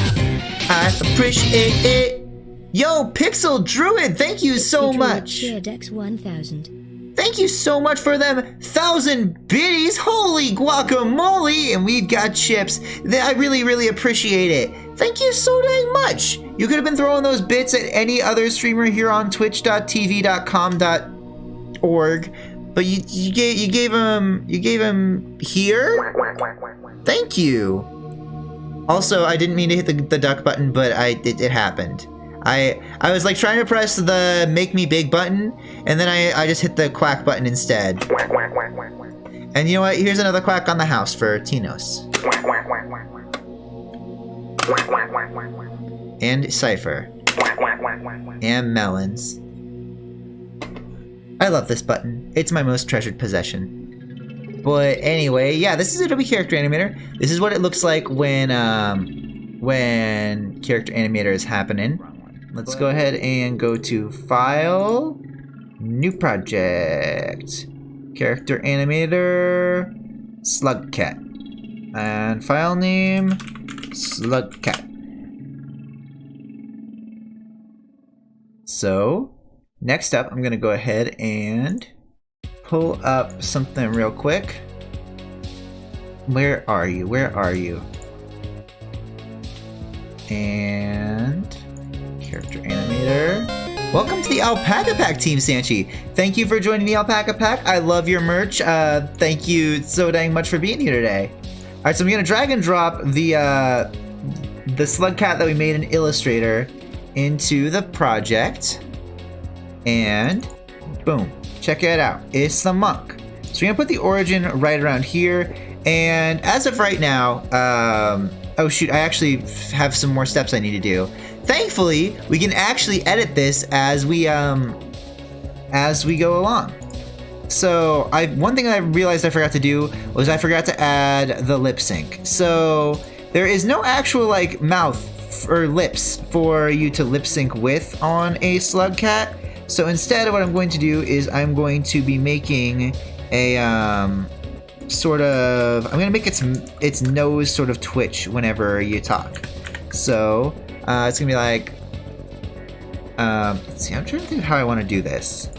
I appreciate it. Yo, Pixel Druid, thank you so much.
Dex 1000.
Thank you so much for them 1,000 biddies. Holy guacamole! And we've got chips. I really appreciate it. Thank you so dang much. You could have been throwing those bits at any other streamer here on twitch.tv.com.org, but you gave him here. Thank you. Also, I didn't mean to hit the duck button, but it happened. I was like trying to press the make me big button, and then I just hit the quack button instead. And you know what? Here's another quack on the house for Tinos. And Cypher. And Melons. I love this button. It's my most treasured possession. But anyway, yeah, this is Adobe Character Animator. This is what it looks like when Character Animator is happening. Let's go ahead and go to File, New Project, Character Animator, Slugcat, and file name, Slugcat. So, next up, I'm gonna go ahead and pull up something real quick. Where are you? Where are you? And Character Animator. Welcome to the Alpaca Pack, Team Sanchi. Thank you for joining the Alpaca Pack. I love your merch. Thank you so dang much for being here today. All right, so I'm gonna drag and drop the Slugcat that we made in Illustrator into the project, and boom, check it out. It's the Monk. So we're gonna put the origin right around here, and as of right now, oh shoot, I actually have some more steps I need to do. Thankfully, we can actually edit this as we go along. So one thing I realized I forgot to do was I forgot to add the lip sync. So there is no actual like mouth or lips for you to lip sync with on a Slugcat. So instead, what I'm going to do is I'm going to be making a sort of, I'm gonna make its nose sort of twitch whenever you talk. So it's gonna be like, let's see, I'm trying to think of how I want to do this.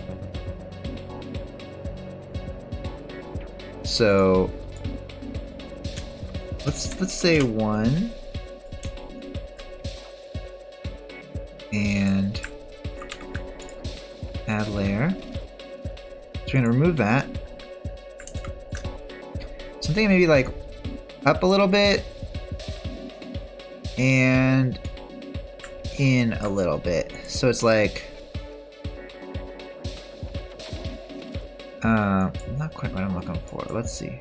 So let's say 1 and add layer. So we're gonna remove that. Something maybe like up a little bit, and in a little bit. So it's like not quite what I'm looking for. Let's see.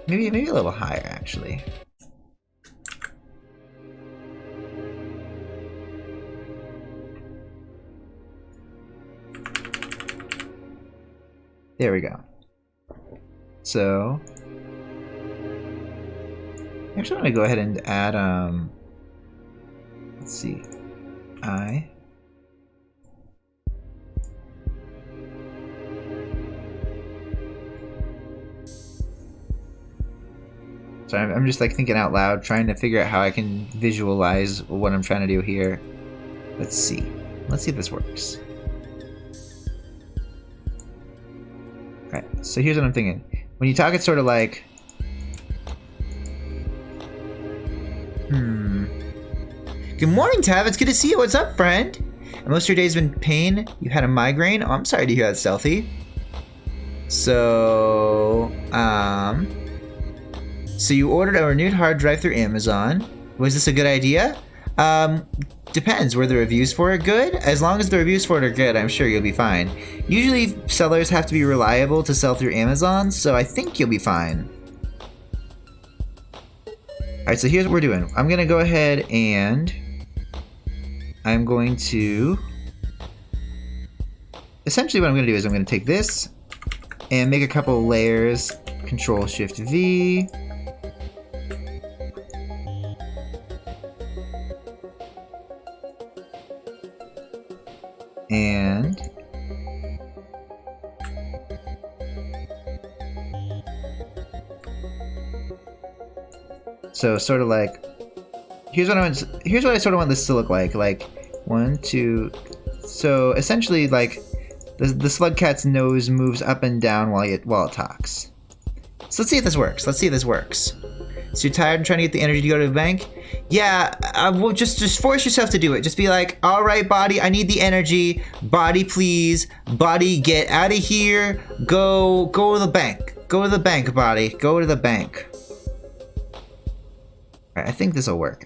Maybe a little higher actually. There we go. So actually I'm gonna go ahead and add let's see. So I'm just like thinking out loud, trying to figure out how I can visualize what I'm trying to do here. Let's see. Let's see if this works. Alright, so here's what I'm thinking. When you talk, it's sort of like... Good morning, Tav. It's good to see you. What's up, friend? And most of your day's been in pain. You had a migraine? Oh, I'm sorry to hear that, Stealthy. So, so you ordered a renewed hard drive through Amazon. Was this a good idea? Depends. Were the reviews for it good? As long as the reviews for it are good, I'm sure you'll be fine. Usually sellers have to be reliable to sell through Amazon, so I think you'll be fine. Alright, so here's what we're doing. I'm gonna go ahead and I'm going to... Essentially what I'm gonna do is I'm gonna take this and make a couple layers. Control-Shift-V. And so sort of like here's what I sort of want this to look like 1, 2. So essentially like the Slugcat's nose moves up and down while it talks. So let's see if this works. So you're tired and trying to get the energy to go to the bank? Yeah, well, just force yourself to do it. Just be like, all right, body, I need the energy. Body, please. Body, get out of here. Go to the bank. Go to the bank, body. Go to the bank. All right, I think this will work.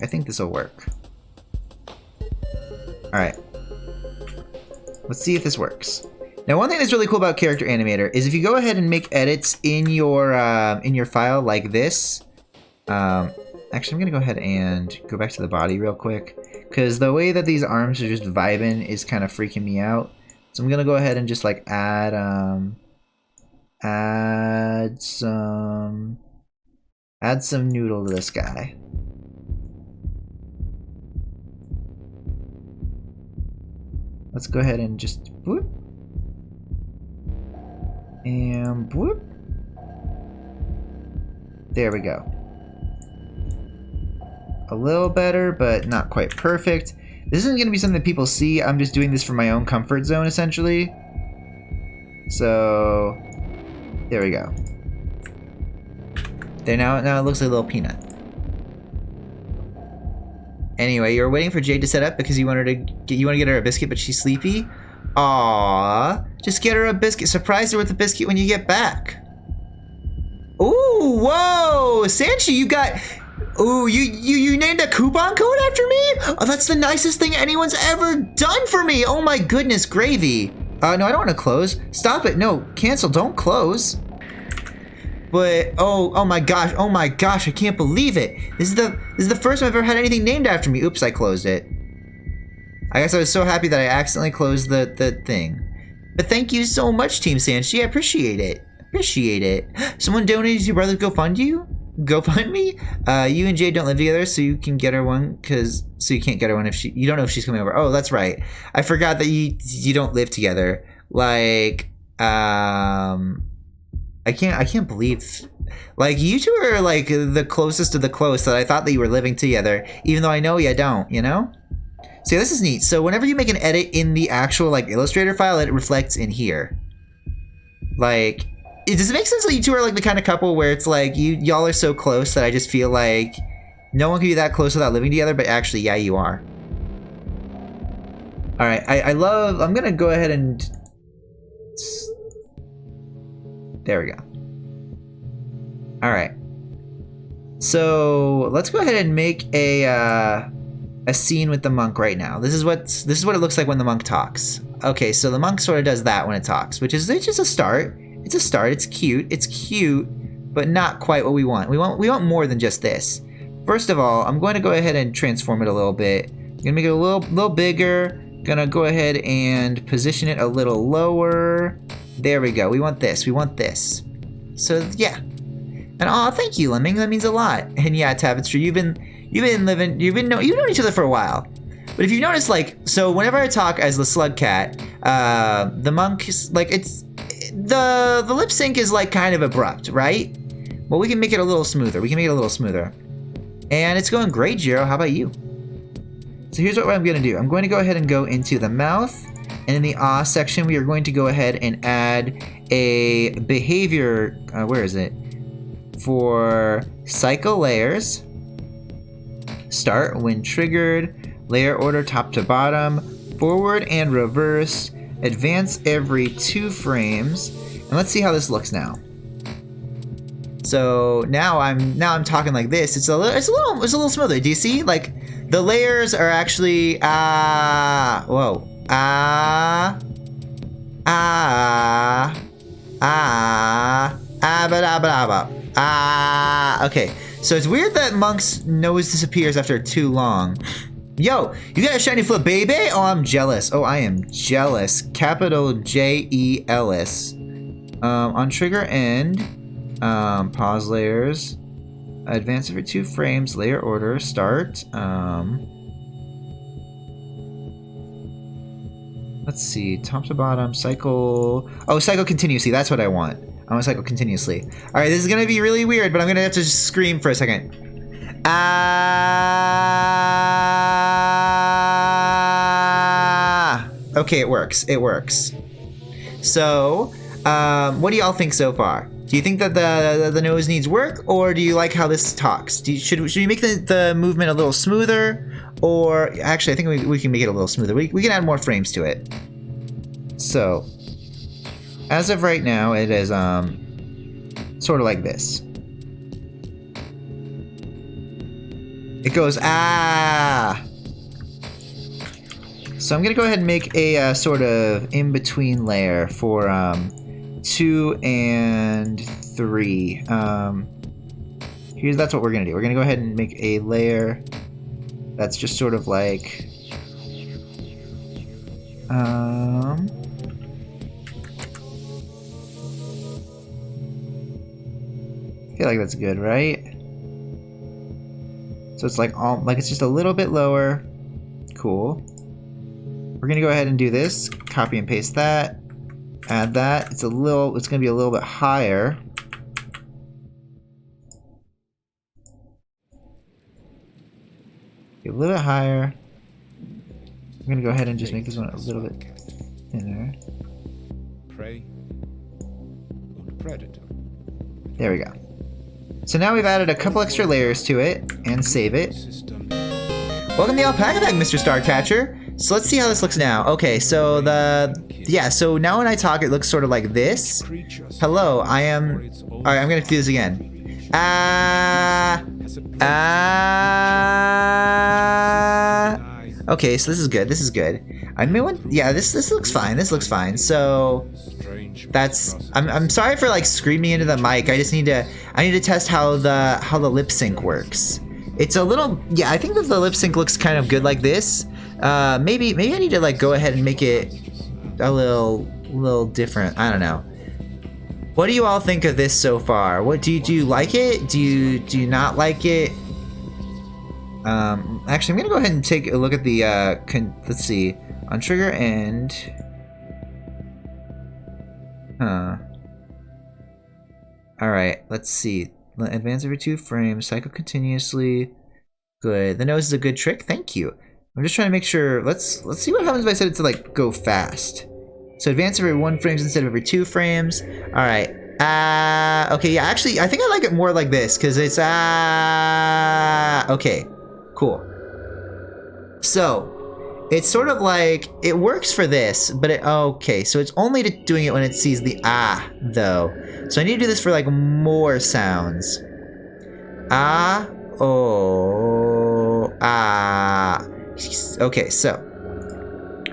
All right. Let's see if this works. Now, one thing that's really cool about Character Animator is if you go ahead and make edits in your file like this. Actually, I'm gonna go ahead and go back to the body real quick because the way that these arms are just vibing is kind of freaking me out. So I'm gonna go ahead and just like add some noodle to this guy. Let's go ahead and just whoop and whoop. There we go. A little better, but not quite perfect. This isn't going to be something that people see. I'm just doing this for my own comfort zone, essentially. So, there we go. There, now it looks like a little peanut. Anyway, you're waiting for Jade to set up because you want to get her a biscuit, but she's sleepy. Aww, just get her a biscuit. Surprise her with a biscuit when you get back. Ooh, whoa, Sanchi, you got. Ooh, you named a coupon code after me? Oh, that's the nicest thing anyone's ever done for me. Oh my goodness, gravy. No, I don't want to close. Stop it. No, cancel. Don't close. But oh my gosh, I can't believe it. This is the first time I've ever had anything named after me. Oops, I closed it. I guess I was so happy that I accidentally closed the thing. But thank you so much, Team Sanchi. I appreciate it. Someone donated to your brother's GoFundMe? You and Jade don't live together, so you can get her one, so you can't get her one if you don't know if she's coming over. Oh, that's right. I forgot that you don't live together. Like, I can't believe, like, you two are like the closest of the close that I thought that you were living together, even though I know you don't, you know? So yeah, this is neat. So whenever you make an edit in the actual like Illustrator file, it reflects in here. Like, does it make sense that you two are like the kind of couple where it's like y'all are so close that I just feel like no one can be that close without living together, but actually, yeah, you are. All right, I'm gonna go ahead and, there we go. All right. So let's go ahead and make a scene with the monk right now. This is what it looks like when the monk talks. Okay, so the monk sort of does that when it talks, which is it's just a start. It's a start. It's cute. It's cute, but not quite what we want. We want more than just this. First of all, I'm going to go ahead and transform it a little bit. I'm gonna make it a little bigger. Gonna go ahead and position it a little lower. There we go. We want this. We want this. So yeah. And thank you, Lemming. That means a lot. And yeah, Tav, it's true. You've known each other for a while. But if you've noticed, like, so whenever I talk as the Slugcat, the monk is like the lip sync is like kind of abrupt, right? Well, we can make it a little smoother. And it's going great, Jiro. How about you? So here's what I'm gonna do. I'm going to go ahead and go into the mouth, and in the ah section, we are going to go ahead and add a behavior. Where is it? For cycle layers. Start when triggered. Layer order top to bottom. Forward and reverse. Advance every 2 frames. And let's see how this looks now. So now I'm talking like this. It's a little smoother. Do you see? Like the layers are actually okay. So it's weird that Monk's nose disappears after too long. Yo, you got a shiny flip, baby? Oh, I'm jealous. Oh, I am jealous. Capital J-E-L-S. On trigger end, pause layers, advance every 2 frames, layer order, start. Let's see, top to bottom, cycle. Oh, cycle continuously. That's what I want. I want to cycle continuously. All right, this is gonna be really weird, but I'm gonna have to just scream for a second. Ah! Okay, it works. It works. So, what do y'all think so far? Do you think that the nose needs work, or do you like how this talks? Should we make the movement a little smoother? Or actually, I think we can make it a little smoother. We can add more frames to it. So, as of right now, it is sort of like this. It goes ah. So I'm gonna go ahead and make a sort of in-between layer for 2 and 3. That's what we're gonna do. We're gonna go ahead and make a layer that's just sort of like I feel like that's good, right? So it's like it's just a little bit lower. Cool. We're gonna go ahead and do this. Copy and paste that. Add that. It's gonna be a little bit higher. A little bit higher. I'm gonna go ahead and just make this one a little bit thinner.
Prey or predator.
There we go. So now we've added a couple extra layers to it and save it. Welcome to the alpaca bag, Mr. Starcatcher. So let's see how this looks now. Okay, so so now when I talk, it looks sort of like this. Hello, I am. All right, I'm gonna do this again. Okay, so this is good. This is good. I may want. Yeah, this looks fine. This looks fine. So that's. I'm sorry for like screaming into the mic. I need to test how the lip sync works. It's a little. Yeah, I think that the lip sync looks kind of good like this. Maybe I need to like go ahead and make it a little different. I don't know. What do you all think of this so far? What do you like it? Do you not like it? Actually, I'm gonna go ahead and take a look at the let's see, on trigger end. All right, let's see. Advance every 2 frames, cycle continuously. Good. The nose is a good trick. Thank you. I'm just trying to make sure. Let's see what happens if I set it to like go fast. So advance every 1 frames instead of every 2 frames. All right. Okay. Yeah. Actually, I think I like it more like this because it's okay. Cool. So it's sort of like it works for this, but okay. So it's only doing it when it sees the though. So I need to do this for like more sounds. Ah, oh, ah. Okay, so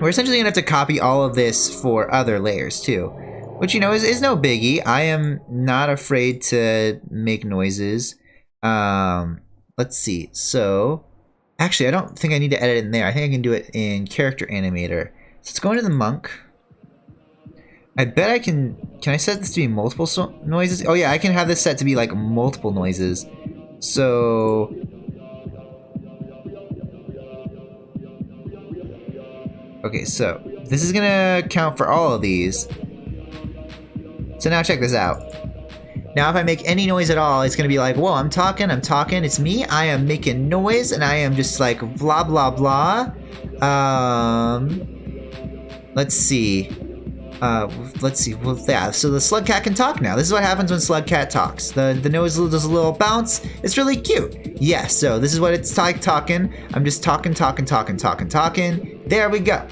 we're essentially gonna have to copy all of this for other layers too, which, you know, is no biggie. I am not afraid to make noises. Let's see. So actually, I don't think I need to edit in there. I think I can do it in Character Animator. So let's go into the Monk. I bet I can I set this to be multiple noises? Oh yeah, I can have this set to be like multiple noises. So okay, so this is gonna count for all of these. So now check this out. Now if I make any noise at all, it's gonna be like, whoa, I'm talking, it's me, I am making noise, and I am just like blah blah blah. Let's see. Well, yeah, so the Slugcat can talk now. This is what happens when Slugcat talks. The nose does a little bounce. It's really cute. Yeah, so this is what it's like talking. I'm just talking. There we go.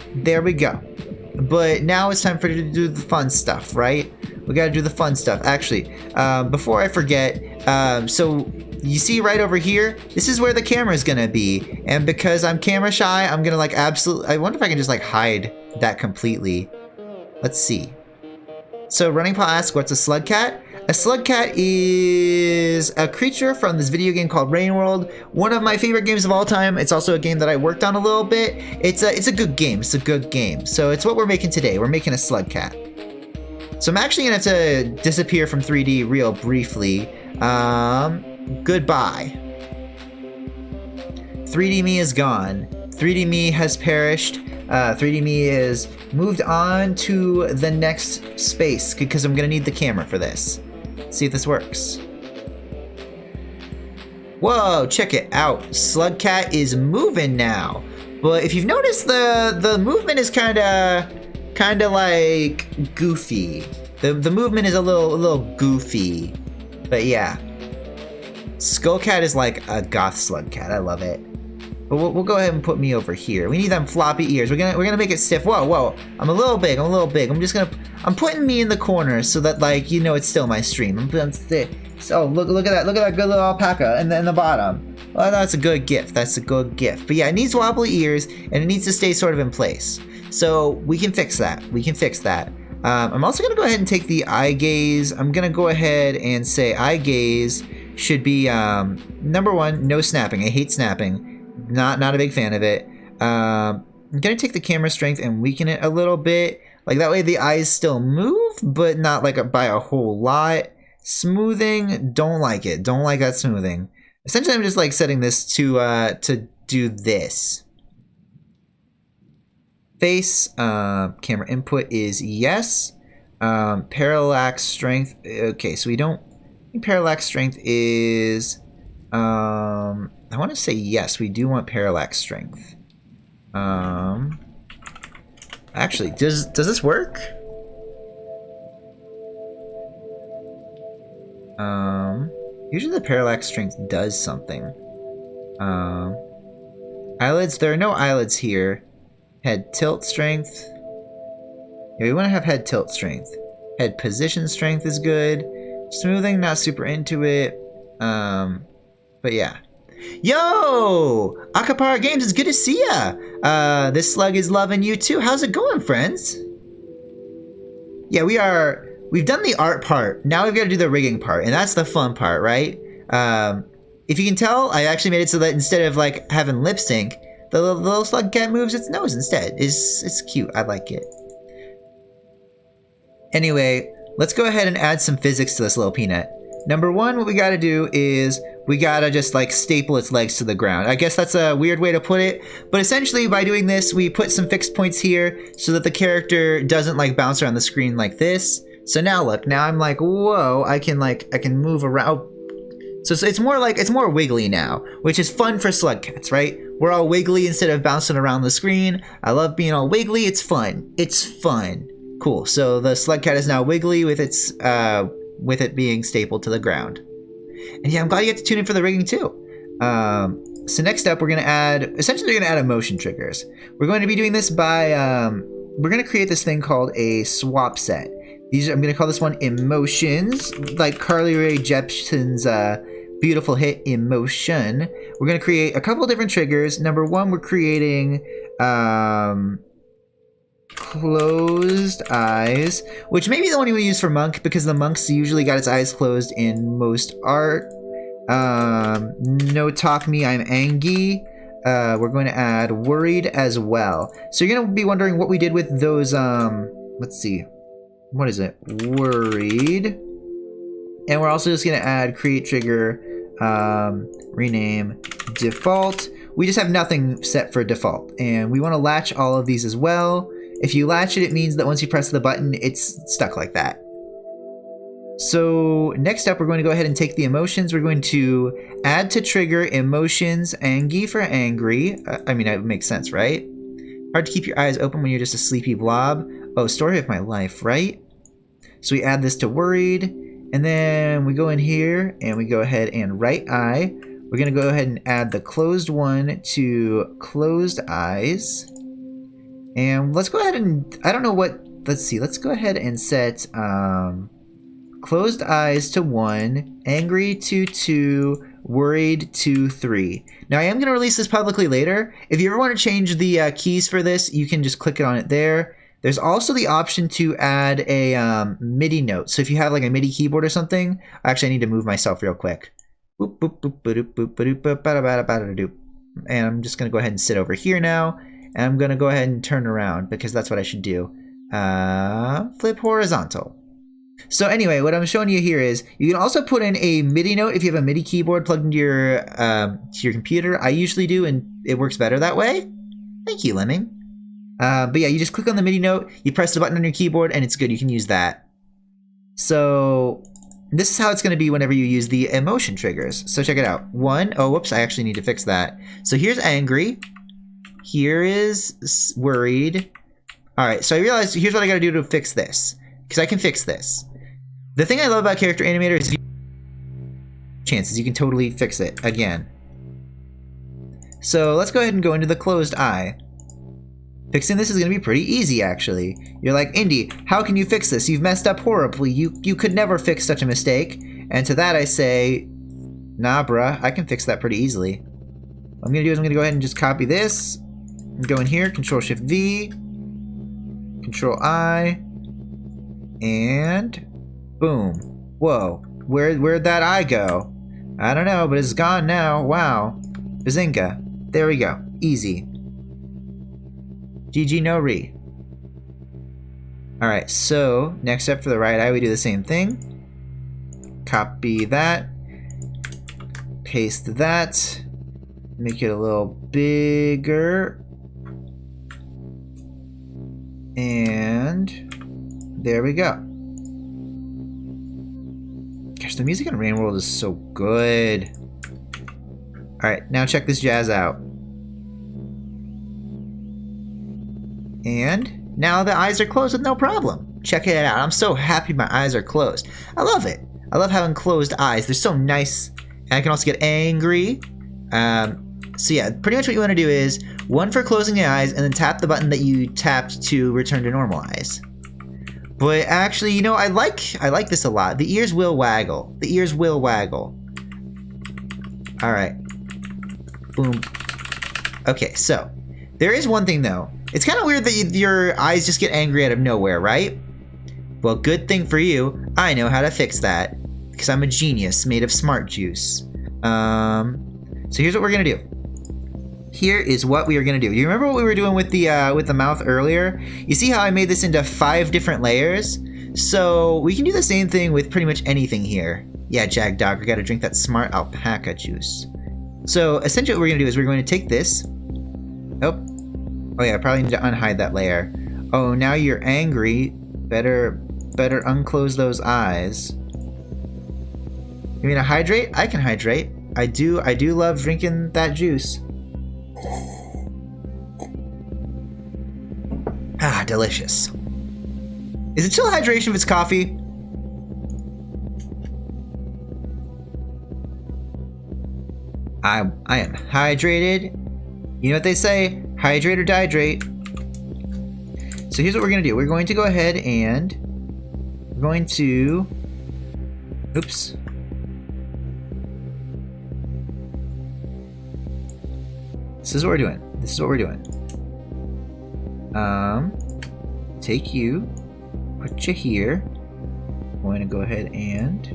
But now it's time for you to do the fun stuff, right? We gotta do the fun stuff. Actually, before I forget, so you see right over here, this is where the camera is gonna be. And because I'm camera shy, I'm gonna like I wonder if I can just like hide that completely. Let's see. So Running Paw asks, what's a Slugcat? A Slugcat is a creature from this video game called Rain World. One of my favorite games of all time. It's also a game that I worked on a little bit. It's a good game. It's a good game. So it's what we're making today. We're making a Slugcat. So I'm actually gonna have to disappear from 3D real briefly. Goodbye. 3D me is gone. 3D me has perished. 3D me is moved on to the next space because I'm gonna need the camera for this. Let's see if this works. Whoa, check it out. Slugcat is moving now. But if you've noticed, the movement is kinda like goofy. The movement is a little goofy. But yeah. Skullcat is like a goth Slugcat. I love it. But we'll go ahead and put me over here. We need them floppy ears. We're gonna make it stiff. Whoa. I'm a little big. I'm putting me in the corner so that, like, you know, it's still my stream. Oh, look at that. Look at that good little alpaca in the bottom. Oh, that's a good gift. But yeah, it needs wobbly ears and it needs to stay sort of in place. So we can fix that. I'm also gonna go ahead and take the eye gaze. I'm gonna go ahead and say eye gaze should be number one, no snapping. I hate snapping. Not a big fan of it. I'm gonna take the camera strength and weaken it a little bit. Like that way the eyes still move, but not like by a whole lot. Smoothing, don't like it. Don't like that smoothing. Essentially, I'm just like setting this to do this. Face, camera input is yes. Parallax strength, okay, so we don't, I think parallax strength is, I want to say yes, we do want parallax strength. Actually, does this work? Usually the parallax strength does something. Eyelids, there are no eyelids here. Head tilt strength. Yeah, we want to have head tilt strength. Head position strength is good. Smoothing, not super into it. But yeah. Yo! Akapara Games, it's good to see ya! This slug is loving you too. How's it going, friends? Yeah, we've done the art part. Now we've got to do the rigging part, and that's the fun part, right? If you can tell, I actually made it so that instead of like having lip sync, the little Slugcat moves its nose instead. It's cute. I like it. Anyway, let's go ahead and add some physics to this little peanut. Number one, what we gotta do is we gotta just like staple its legs to the ground. I guess that's a weird way to put it, but essentially by doing this, we put some fixed points here so that the character doesn't like bounce around the screen like this. So now look, now I'm like, whoa, I can move around. So it's more wiggly now, which is fun for Slugcats, right? We're all wiggly instead of bouncing around the screen. I love being all wiggly. It's fun. Cool. So the Slugcat is now wiggly with its with it being stapled to the ground. And yeah, I'm glad you get to tune in for the rigging too. So next up, we're gonna add emotion triggers. We're going to be doing this by we're gonna create this thing called a swap set. I'm gonna call this one emotions, like Carly Rae Jepsen's Beautiful hit emotion. We're going to create a couple of different triggers. Number one, we're creating closed eyes, which may be the one we use for Monk because the Monk's usually got its eyes closed in most art. No talk me, I'm angry. We're going to add worried as well. So you're going to be wondering what we did with those, let's see. What is it? Worried. And we're also just going to add create trigger, rename default. We just have nothing set for default. And we want to latch all of these as well. If you latch it, it means that once you press the button, it's stuck like that. So next up, we're going to go ahead and take the emotions. We're going to add to trigger emotions, angry for angry. I mean, it makes sense, right? Hard to keep your eyes open when you're just a sleepy blob. Oh, story of my life, right? So we add this to worried, and then we go in here and we go ahead and right eye. We're going to go ahead and add the closed one to closed eyes. And let's go ahead and, I don't know what, let's see, let's go ahead and set closed eyes to 1, angry to 2, worried to 3. Now I am going to release this publicly later. If you ever want to change the keys for this, you can just click on it there. There's also the option to add a MIDI note. So if you have like a MIDI keyboard or something, actually I need to move myself real quick. And I'm just going to go ahead and sit over here now. And I'm going to go ahead and turn around because that's what I should do. Flip horizontal. So anyway, what I'm showing you here is you can also put in a MIDI note if you have a MIDI keyboard plugged into your computer. I usually do, and it works better that way. Thank you, Lemming. But yeah, you just click on the MIDI note, you press the button on your keyboard, and it's good. You can use that. So this is how it's going to be whenever you use the emotion triggers. So check it out. 1, oh, whoops, I actually need to fix that. So here's angry. Here is worried. All right, so I realized here's what I got to do to fix this, because I can fix this. The thing I love about Character Animator is chances you can totally fix it again. So let's go ahead and go into the closed eye. Fixing this is going to be pretty easy, actually. You're like, Indy, how can you fix this? You've messed up horribly. You could never fix such a mistake. And to that I say, nah, bruh, I can fix that pretty easily. What I'm going to do is I'm going to go ahead and just copy this. Go in here, Control-Shift-V, Control-I, and boom. Whoa, where'd that eye go? I don't know, but it's gone now. Wow. Bazinga. There we go. Easy. GG no re. Alright, so next up for the right eye, we do the same thing. Copy that. Paste that. Make it a little bigger. And there we go. Gosh, the music in Rain World is so good. Alright, now check this jazz out. And now the eyes are closed with no problem. Check it out. I'm so happy my eyes are closed. I love it. I love having closed eyes. They're so nice. And I can also get angry. So yeah, pretty much what you want to do is 1 for closing the eyes and then tap the button that you tapped to return to normal eyes. But actually, you know, I like this a lot. The ears will waggle. The ears will waggle. All right. Boom. Okay, so there is one thing though. It's kind of weird that your eyes just get angry out of nowhere, right? Well, good thing for you, I know how to fix that because I'm a genius made of smart juice. So here's what we're gonna do. Here is what we are gonna do. You remember what we were doing with the mouth earlier? You see how I made this into 5 different layers? So we can do the same thing with pretty much anything here. Yeah, Jag Dog, we gotta drink that smart alpaca juice. So essentially what we're gonna do is we're going to take this. Oh yeah, I probably need to unhide that layer. Oh, now you're angry. Better unclose those eyes. You mean to hydrate? I can hydrate. I do love drinking that juice. Ah, delicious. Is it still hydration if it's coffee? I am hydrated. You know what they say, hydrate or dehydrate. So here's what we're gonna do. We're going to go ahead and we're going to, oops. This is what we're doing. This is what we're doing. Take you, put you here. I'm going to go ahead and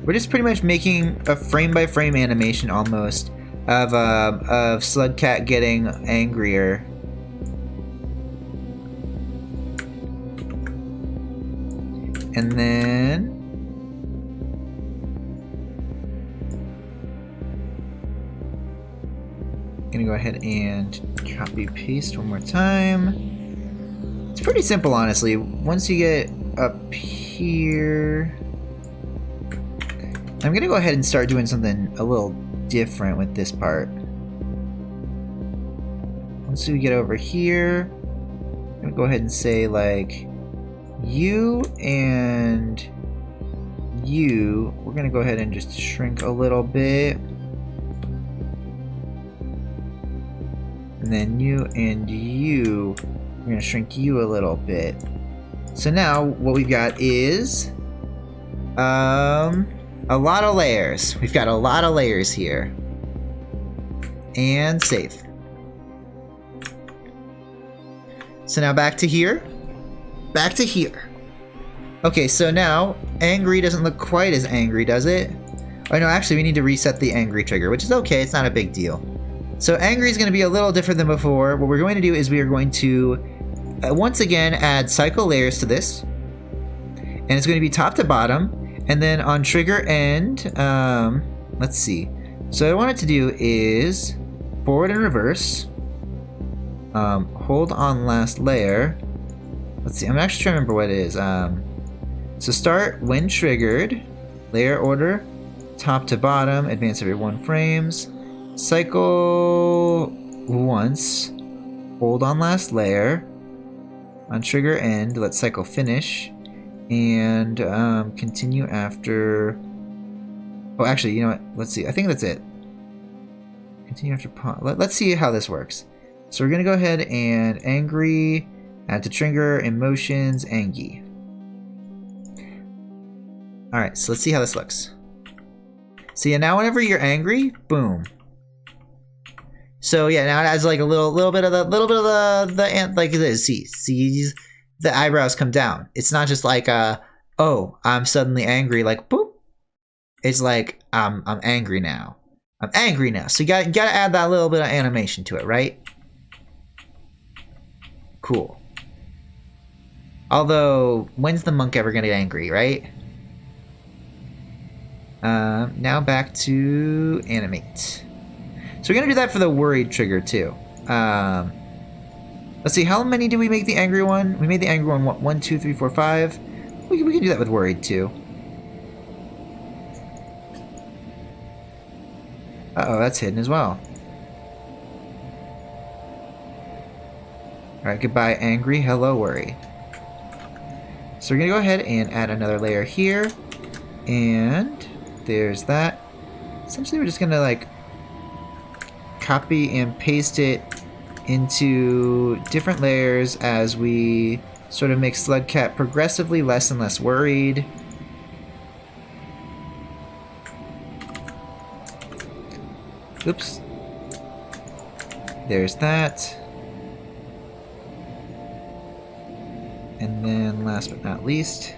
we're just pretty much making a frame-by-frame animation almost of Slugcat getting angrier. And then I'm gonna go ahead and copy paste one more time. It's pretty simple, honestly. Once you get up here, I'm gonna go ahead and start doing something a little different with this part. Once we get over here, I'm gonna go ahead and say like you and you. We're gonna go ahead and just shrink a little bit. And then you and you, we're gonna shrink you a little bit. So now what we've got is a lot of layers. We've got a lot of layers here. And save. So now back to here. Back to here. Okay, so now angry doesn't look quite as angry, does it? Oh no, actually we need to reset the angry trigger, which is okay, it's not a big deal. So angry is going to be a little different than before. What we're going to do is we are going to once again add cycle layers to this. And it's going to be top to bottom. And then on trigger end, let's see. So what I want it to do is forward and reverse. Hold on last layer. Let's see, I'm actually trying to remember what it is. So start when triggered, layer order, top to bottom, advance every 1 frames. Cycle once, hold on last layer, on trigger end, let cycle finish, and continue after. Oh, actually, you know what? Let's see. I think that's it. Continue after pause. Let's see how this works. So we're gonna go ahead and angry, add to trigger, emotions, angy. All right, so let's see how this looks. So yeah, now whenever you're angry, boom. So yeah, now it adds like a little bit of the like this. See, the eyebrows come down. It's not just like oh, I'm suddenly angry, like boop. It's like I'm angry now. I'm angry now. So you gotta add that little bit of animation to it, right? Cool. Although, when's the monk ever gonna get angry, right? Now back to animate. So we're gonna do that for the worried trigger too. Let's see, how many did we make the angry one? We made the angry one, what, 1, 2, 3, 4, 5. We can do that with worried too. Uh-oh, that's hidden as well. Alright, goodbye angry, hello worry. So we're gonna go ahead and add another layer here. And there's that. Essentially we're just gonna like copy and paste it into different layers as we sort of make Slugcat progressively less and less worried. Oops. There's that. And then last but not least,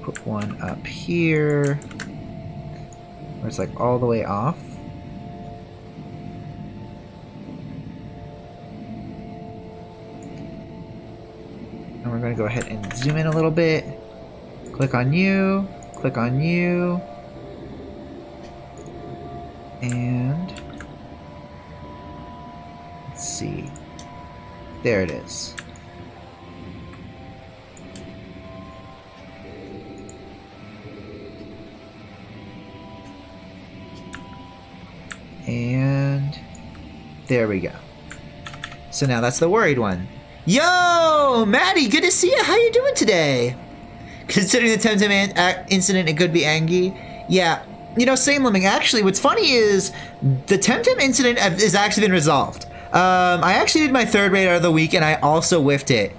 put one up here where it's like all the way off. And we're going to go ahead and zoom in a little bit. Click on you, click on you. And let's see. There it is. And there we go. So now that's the worried one. Yo, Maddie, good to see you. How you doing today? Considering the Temtem incident, it could be Angie. Yeah, you know, same Lemming. Actually, what's funny is the Temtem incident has actually been resolved. I actually did my third radar of the week, and I also whiffed it.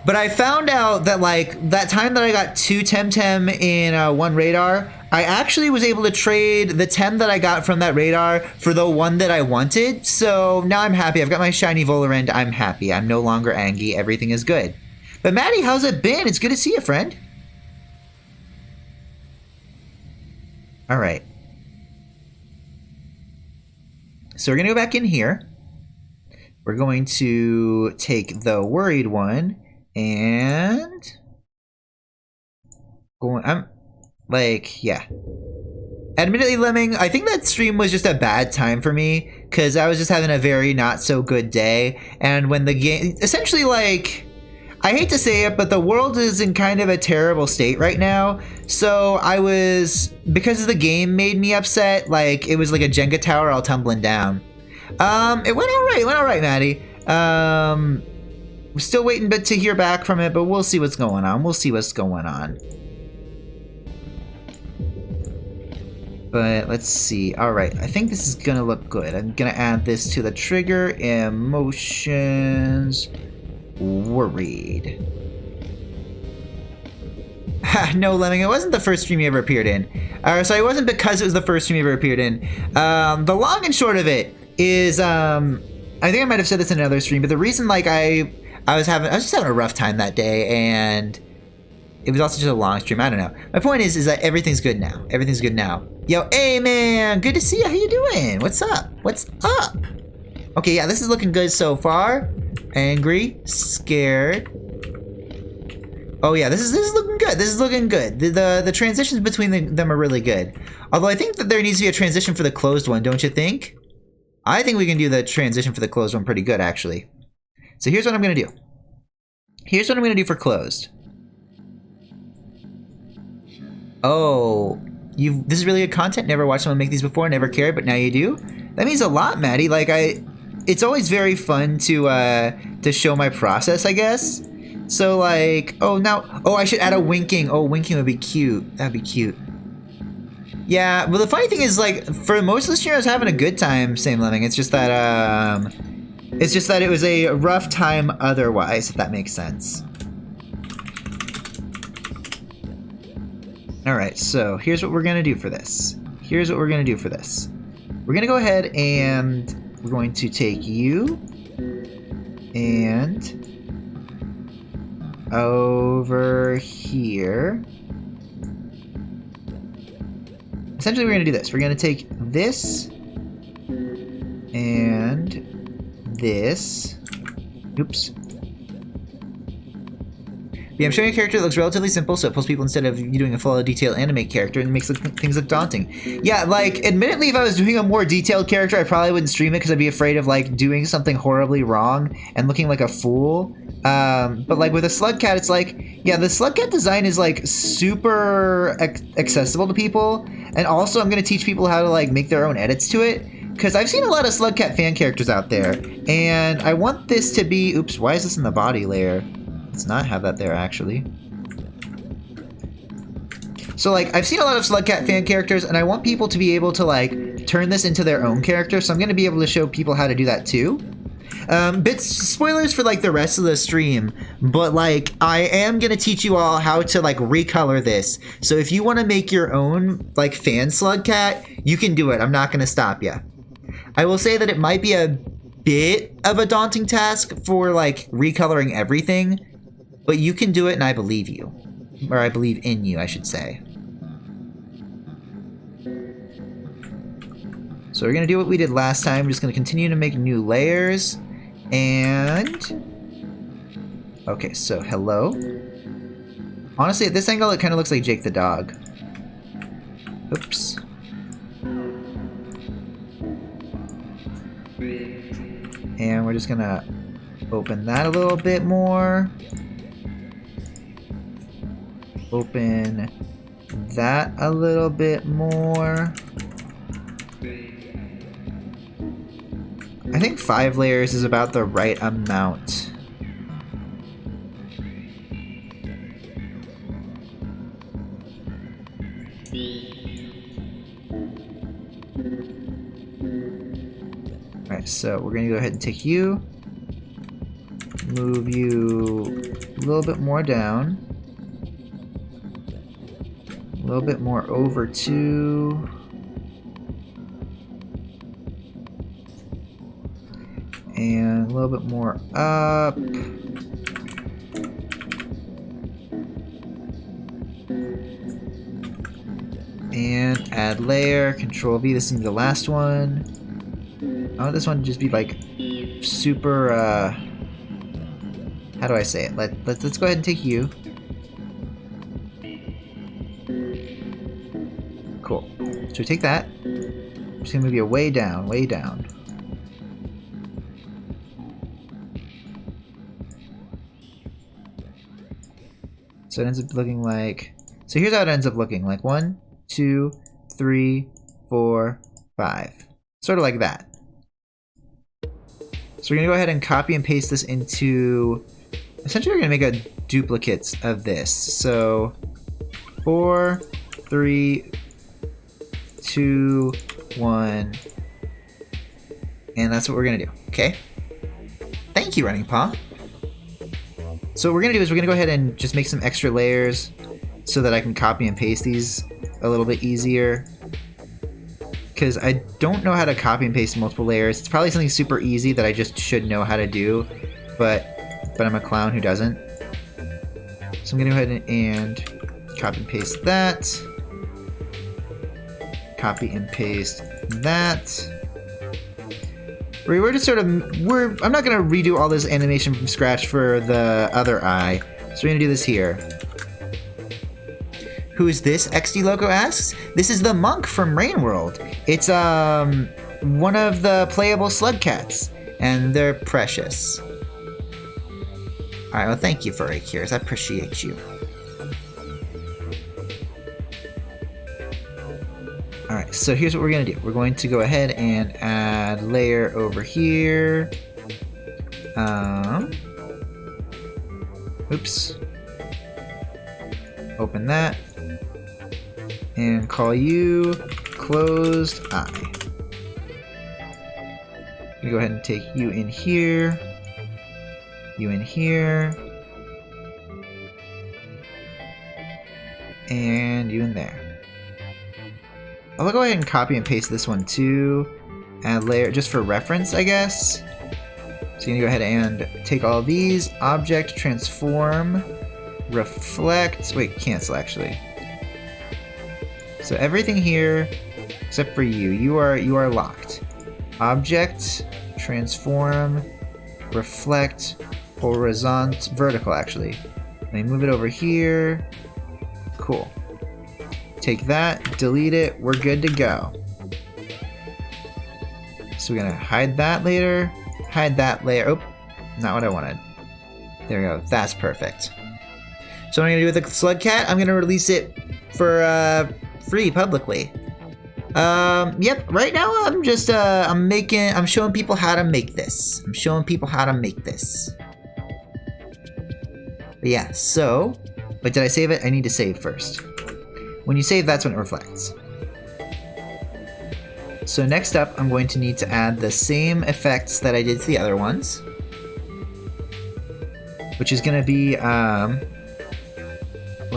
But I found out that like that time that I got 2 Temtem in 1 radar, I actually was able to trade the 10 that I got from that radar for the one that I wanted. So now I'm happy. I've got my shiny Volorend. I'm happy. I'm no longer angry. Everything is good. But Maddie, how's it been? It's good to see you, friend. All right. So we're going to go back in here. We're going to take the worried one and I'm like, yeah. Admittedly, Lemming, I think that stream was just a bad time for me because I was just having a very not so good day. And when the game, essentially, like, I hate to say it, but the world is in kind of a terrible state right now. So I was, because the game made me upset, like, it was like a Jenga tower all tumbling down. It went all right, Maddie. We're still waiting to hear back from it, but we'll see what's going on. But let's see. All right, I think this is gonna look good. I'm gonna add this to the trigger. Emotions. Worried. No, Lemming, it wasn't the first stream you ever appeared in. So it wasn't because it was the first stream you ever appeared in. The long and short of it is, I think I might have said this in another stream, but the reason, like, I was just having a rough time that day, and it was also just a long stream. I don't know. My point is that everything's good now. Everything's good now. Yo, hey man, good to see you. How you doing? What's up? What's up? Okay, yeah, this is looking good so far. Angry, scared. Oh yeah, this is looking good. This is looking good. The transitions between them are really good. Although I think that there needs to be a transition for the closed one, don't you think? I think we can do the transition for the closed one pretty good, actually. So here's what I'm gonna do. Here's what I'm gonna do for closed. Oh, this is really good content. Never watched someone make these before, never cared, but now you do. That means a lot, Maddie. Like it's always very fun to show my process, I guess. So like, I should add a winking. Oh, winking would be cute. That'd be cute. Yeah, but the funny thing is, like, for most of this year, I was having a good time, same Lemming. It's just that it was a rough time otherwise, if that makes sense. Alright, so here's what we're gonna do for this. We're gonna go ahead and we're going to take you and over here. Essentially, we're going to do this. We're going to take this and this. Oops. Yeah, I'm showing a character that looks relatively simple, so it pulls people instead of you doing a full detailed anime character and makes things look daunting. Yeah, like, admittedly, if I was doing a more detailed character, I probably wouldn't stream it because I'd be afraid of, like, doing something horribly wrong and looking like a fool. But, like, with a Slugcat, it's like, yeah, the Slugcat design is, like, super accessible to people. And also, I'm going to teach people how to, like, make their own edits to it. Because I've seen a lot of Slugcat fan characters out there. And I want this to be... Oops, why is this in the body layer? Let's not have that there, actually. So, like, I've seen a lot of Slugcat fan characters, and I want people to be able to, like, turn this into their own character. So I'm going to be able to show people how to do that, too. Spoilers for, like, the rest of the stream, but, like, I am gonna teach you all how to, like, recolor this. So if you want to make your own, like, fan Slugcat, you can do it. I'm not gonna stop you. I will say that it might be a bit of a daunting task for, like, recoloring everything, but you can do it, and I believe you. Or I believe in you, I should say. So we're gonna do what we did last time. We're just gonna continue to make new layers. And okay, so hello. Honestly, at this angle, it kind of looks like Jake the dog. Oops. And we're just gonna open that a little bit more. Open that a little bit more. I think 5 layers is about the right amount. Alright, so we're gonna go ahead and take you. move you a little bit more down. A little bit more over too. And a little bit more up. And add layer, Control V, this is the last one. I want this one to just be like super, how do I say it? Let's go ahead and take you. Cool. So we take that. I'm just gonna move you way down, way down. So it ends up looking like, so here's how it ends up looking, like 1, 2, 3, 4, 5. Sort of like that. So we're gonna go ahead and copy and paste this into, essentially we're gonna make a duplicate of this. So 4, 3, 2, 1, and that's what we're gonna do, okay? Thank you, Running Paw. So what we're gonna do is we're gonna go ahead and just make some extra layers so that I can copy and paste these a little bit easier. Because I don't know how to copy and paste multiple layers. It's probably something super easy that I just should know how to do, but I'm a clown who doesn't. So I'm gonna go ahead and copy and paste that. Copy and paste that. We're just sort of, I'm not gonna redo all this animation from scratch for the other eye. So we're gonna do this here. Who is this? XD Loco asks. This is the monk from Rainworld. It's one of the playable Slugcats, and they're precious. Alright, well thank you, Furry Cures. I appreciate you. Alright, so here's what we're gonna do. We're going to go ahead and add layer over here. Oops. Open that. And call you closed eye. I'm gonna go ahead and take you in here. You in here. And you in there. I'll go ahead and copy and paste this one too. Add layer just for reference, I guess. So you're gonna go ahead and take all these, object, transform, reflect, wait, cancel actually. So everything here, except for you, you are locked. Object, transform, reflect, horizontal, vertical actually. Let me move it over here. Cool. Take that, delete it, we're good to go. So we're gonna hide that later, hide that layer. Oh, not what I wanted. There we go, that's perfect. So what I'm gonna do with the Slugcat, I'm gonna release it for free publicly. Yep, right now I'm just I'm showing people how to make this. But yeah, so, but did I save it? I need to save first. When you save, that's when it reflects. So next up, I'm going to need to add the same effects that I did to the other ones, which is going to be, well,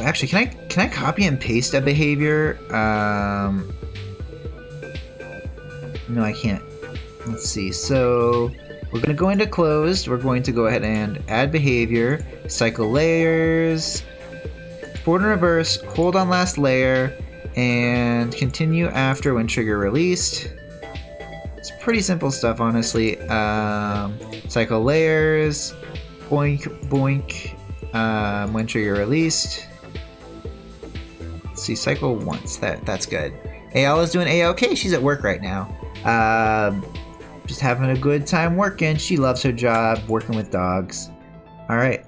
actually, can I copy and paste a behavior? No, I can't. Let's see. So we're going to go into closed. We're going to go ahead and add behavior, cycle layers, forward and reverse, hold on last layer, and continue after when trigger released. It's pretty simple stuff, honestly. Cycle layers, boink, boink, when trigger released. Let's see, cycle once. That's good. AL is doing A-OK. She's at work right now. Just having a good time working. She loves her job, working with dogs. All right.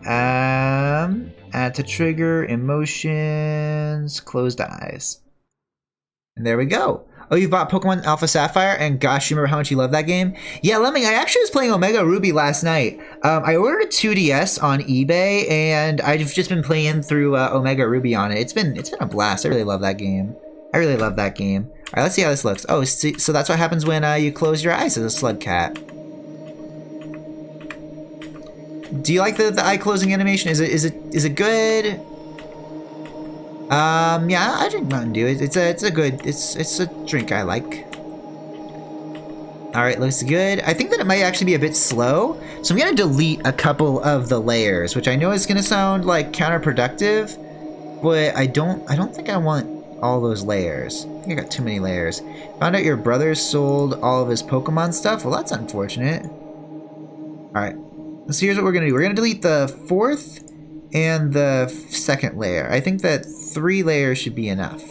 Add to trigger, emotions, closed eyes. And there we go. Oh, you bought Pokemon Alpha Sapphire? And gosh, you remember how much you love that game? Yeah, Lemming, I actually was playing Omega Ruby last night. I ordered a 2DS on eBay, and I've just been playing through Omega Ruby on it. It's been a blast. I really love that game. All right, let's see how this looks. Oh, so that's what happens when you close your eyes as a Slugcat. Do you like the eye closing animation? Is it good? Yeah, I drink Mountain Dew. It's a drink I like. All right, looks good. I think that it might actually be a bit slow, so I'm gonna delete a couple of the layers, which I know is gonna sound like counterproductive, but I don't think I want all those layers. I think I got too many layers. Found out your brother sold all of his Pokemon stuff. Well, that's unfortunate. All right, so here's what we're gonna do. We're gonna delete the 4th and the 2nd layer. I think that 3 layers should be enough.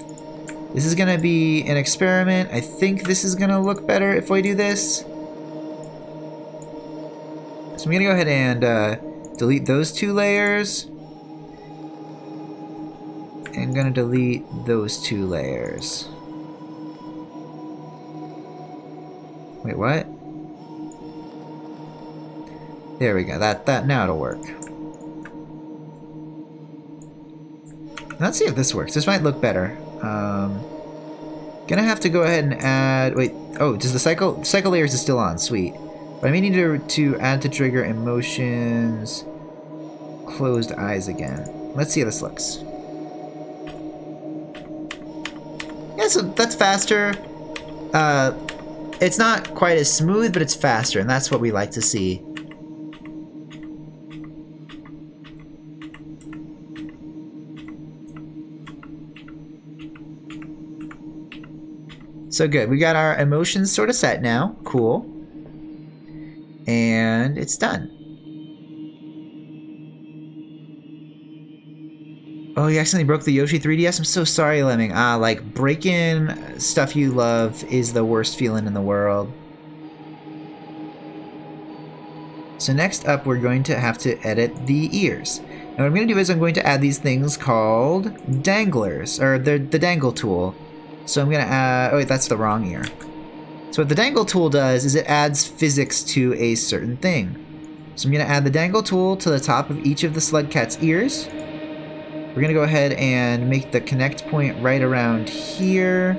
This is gonna be an experiment. I think this is gonna look better if I do this. So I'm gonna go ahead and delete those 2 layers. I'm gonna delete those 2 layers. Wait, what? There we go. That now it'll work. Let's see if this works. This might look better. Gonna have to go ahead and add. Wait. Oh, does the cycle layers is still on? Sweet. But I may need to add to trigger emotions. Closed eyes again. Let's see how this looks. Yeah, so that's faster. It's not quite as smooth, but it's faster, and that's what we like to see. So good. We got our emotions sort of set now. Cool. And it's done. Oh, you accidentally broke the Yoshi 3DS? I'm so sorry, Lemming. Like, breaking stuff you love is the worst feeling in the world. So next up, we're going to have to edit the ears. Now what I'm going to do is I'm going to add these things called danglers, or the dangle tool. So I'm going to add... Oh, wait, that's the wrong ear. So what the dangle tool does is it adds physics to a certain thing. So I'm going to add the dangle tool to the top of each of the Slugcat's ears. We're going to go ahead and make the connect point right around here.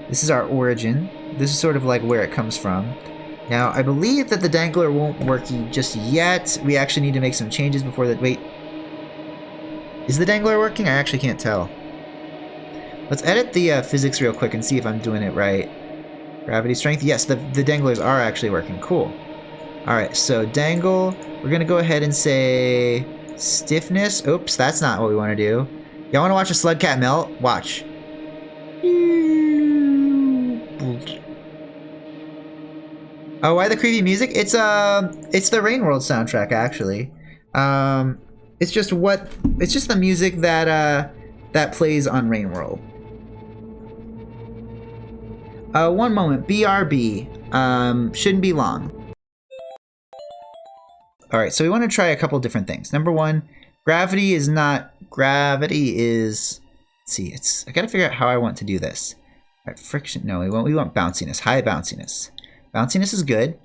This is our origin. This is sort of like where it comes from. Now, I believe that the dangler won't work just yet. We actually need to make some changes before that. Wait. Is the dangler working? I actually can't tell. Let's edit the physics real quick and see if I'm doing it right. Gravity strength. Yes, the danglers are actually working. Cool. Alright, so dangle. We're going to go ahead and say... stiffness. Oops, that's not what we want to do. Y'all want to watch a Slugcat melt? Watch. Oh, why the creepy music? It's the Rain World soundtrack actually. It's just the music that plays on Rain World. One moment. BRB. Shouldn't be long. Alright, so we want to try a couple different things. Number one, gravity is... Let's see, I gotta figure out how I want to do this. Alright, friction, no, we want bounciness, high bounciness. Bounciness is good.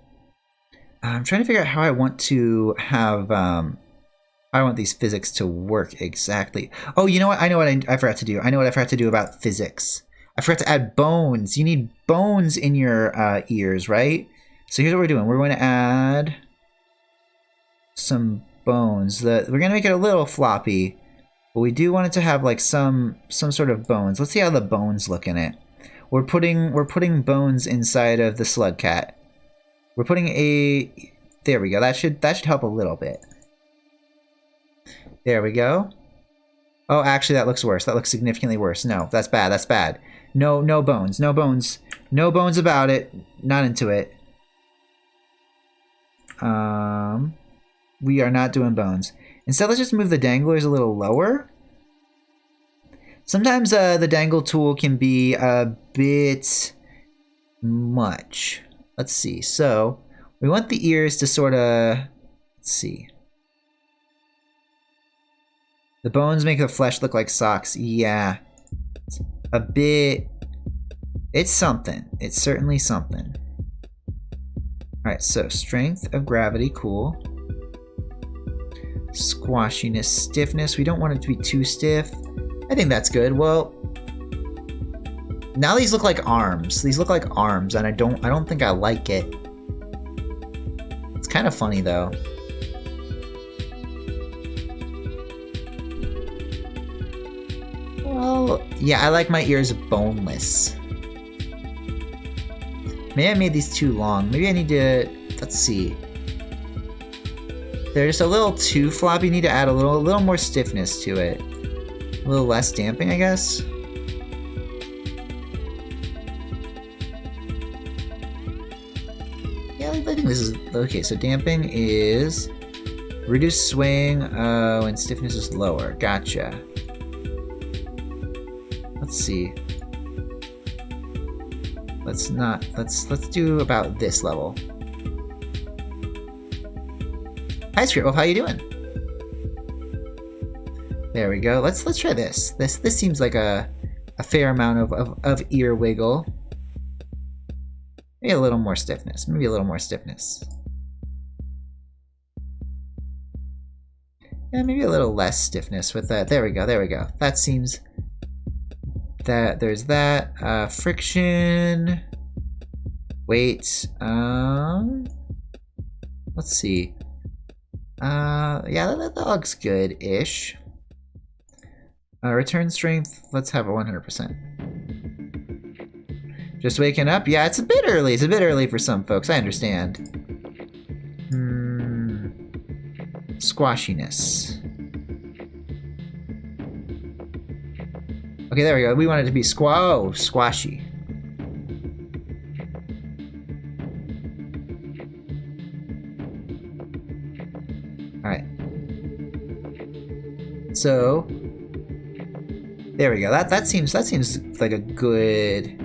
I'm trying to figure out how I want to have, how I want these physics to work exactly. Oh, you know what? I know what I forgot to do. I know what I forgot to do about physics. I forgot to add bones. You need bones in your ears, right? So here's what we're doing. We're going to add... some bones. We're gonna make it a little floppy, but we do want it to have like some sort of bones. Let's see how the bones look in it. We're putting bones inside of the Slugcat. We're putting a... There we go. That should help a little bit. There we go. Oh, actually, that looks worse. That looks significantly worse. No, that's bad. That's bad. No bones. No bones. No bones about it. Not into it. We are not doing bones. Instead, let's just move the danglers a little lower. Sometimes the dangle tool can be a bit much. Let's see. So we want the ears to sort of... Let's see. The bones make the flesh look like socks. Yeah. It's a bit... It's something. It's certainly something. Alright, so strength of gravity. Cool. Squashiness, stiffness. We don't want it to be too stiff. I think that's good. Well, now these look like arms. These look like arms, and I don't think I like it. It's kind of funny though. Well, yeah, I like my ears boneless. Maybe I made these too long. Maybe I need to, let's see. They're just a little too floppy. You need to add a little more stiffness to it. A little less damping, I guess. Yeah, I think this is, okay, so damping is reduce swing, and stiffness is lower. Gotcha. Let's see. Let's do about this level. Hi Scribble, how you doing? There we go. Let's try this. This seems like a fair amount of ear wiggle. Maybe a little more stiffness. Maybe a little more stiffness. Yeah, maybe a little less stiffness with that. There we go. There we go. That seems. That there's that friction. Wait. Let's see. Yeah, that looks good-ish. Return strength. Let's have a 100%. Just waking up. Yeah, it's a bit early. It's a bit early for some folks. I understand. Squashiness. Okay, there we go. We want it to be squashy. Alright. So there we go. That seems like a good.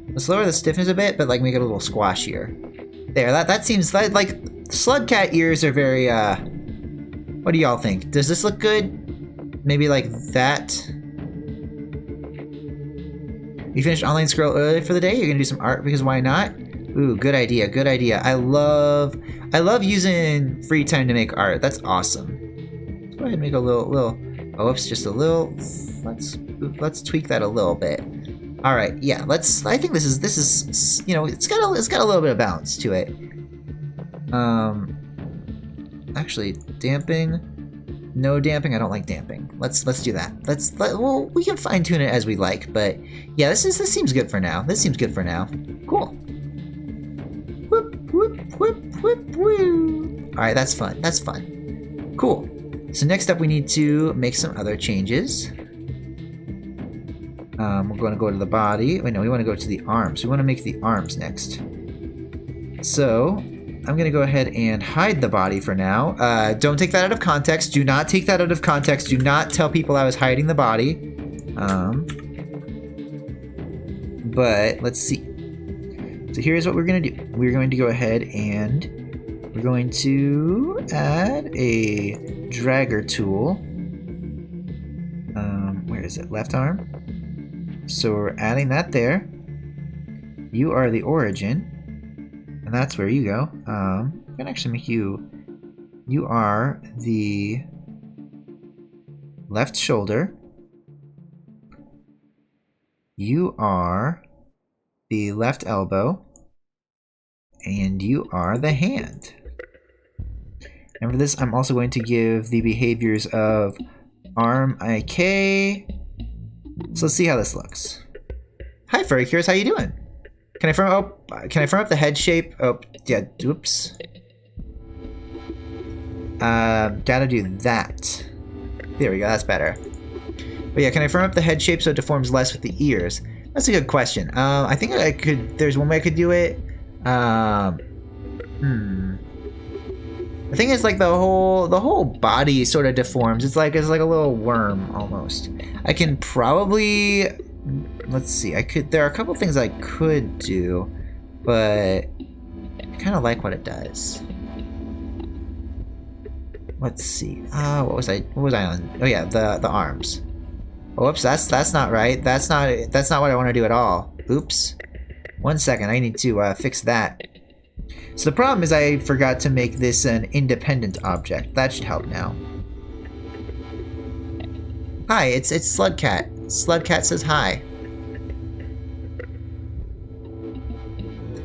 Let's lower the stiffness a bit, but like make it a little squashier. There, that seems like Slugcat ears are very what do y'all think? Does this look good? Maybe like that. You finished online scroll early for the day? You're gonna do some art because why not? Ooh, good idea, good idea. I love using free time to make art. That's awesome. Let's go ahead and make a little oh, oops, just a little. Let's tweak that a little bit. All right, yeah. I think this is you know, it's got a little bit of balance to it. Actually, damping. No damping. I don't like damping. Let's do that. Well, we can fine tune it as we like, but yeah, this seems good for now. This seems good for now. Cool. Whoop whoop whoop whoop whoop. All right, that's fun. That's fun. Cool. So next up, we need to make some other changes. We're going to go to the body. Wait, no, we want to go to the arms. We want to make the arms next. So I'm going to go ahead and hide the body for now. Don't take that out of context. Do not take that out of context. Do not tell people I was hiding the body. But let's see. So here's what we're going to do. We're going to go ahead and we're going to add a dragger tool. Where is it? Left arm. So we're adding that there. You are the origin. And that's where you go. I'm gonna actually make you are the left shoulder. You are the left elbow. And you are the hand. And for this, I'm also going to give the behaviors of arm IK. So let's see how this looks. Hi, Furry Curious, how you doing? Can I firm up the head shape? Oh, yeah, oops. Gotta do that. There we go, that's better. But yeah, can I firm up the head shape so it deforms less with the ears? That's a good question. I think I could, there's one way I could do it. The thing is, like, the whole body sort of deforms. It's like a little worm almost. I can probably, let's see. There are a couple things I could do, but I kind of like what it does. Let's see. What was I on? Oh yeah, the arms. Oh, whoops, that's not right. That's not what I want to do at all. Oops. 1 second. I need to fix that. So the problem is I forgot to make this an independent object. That should help now. Hi, it's Slugcat. Slugcat says hi.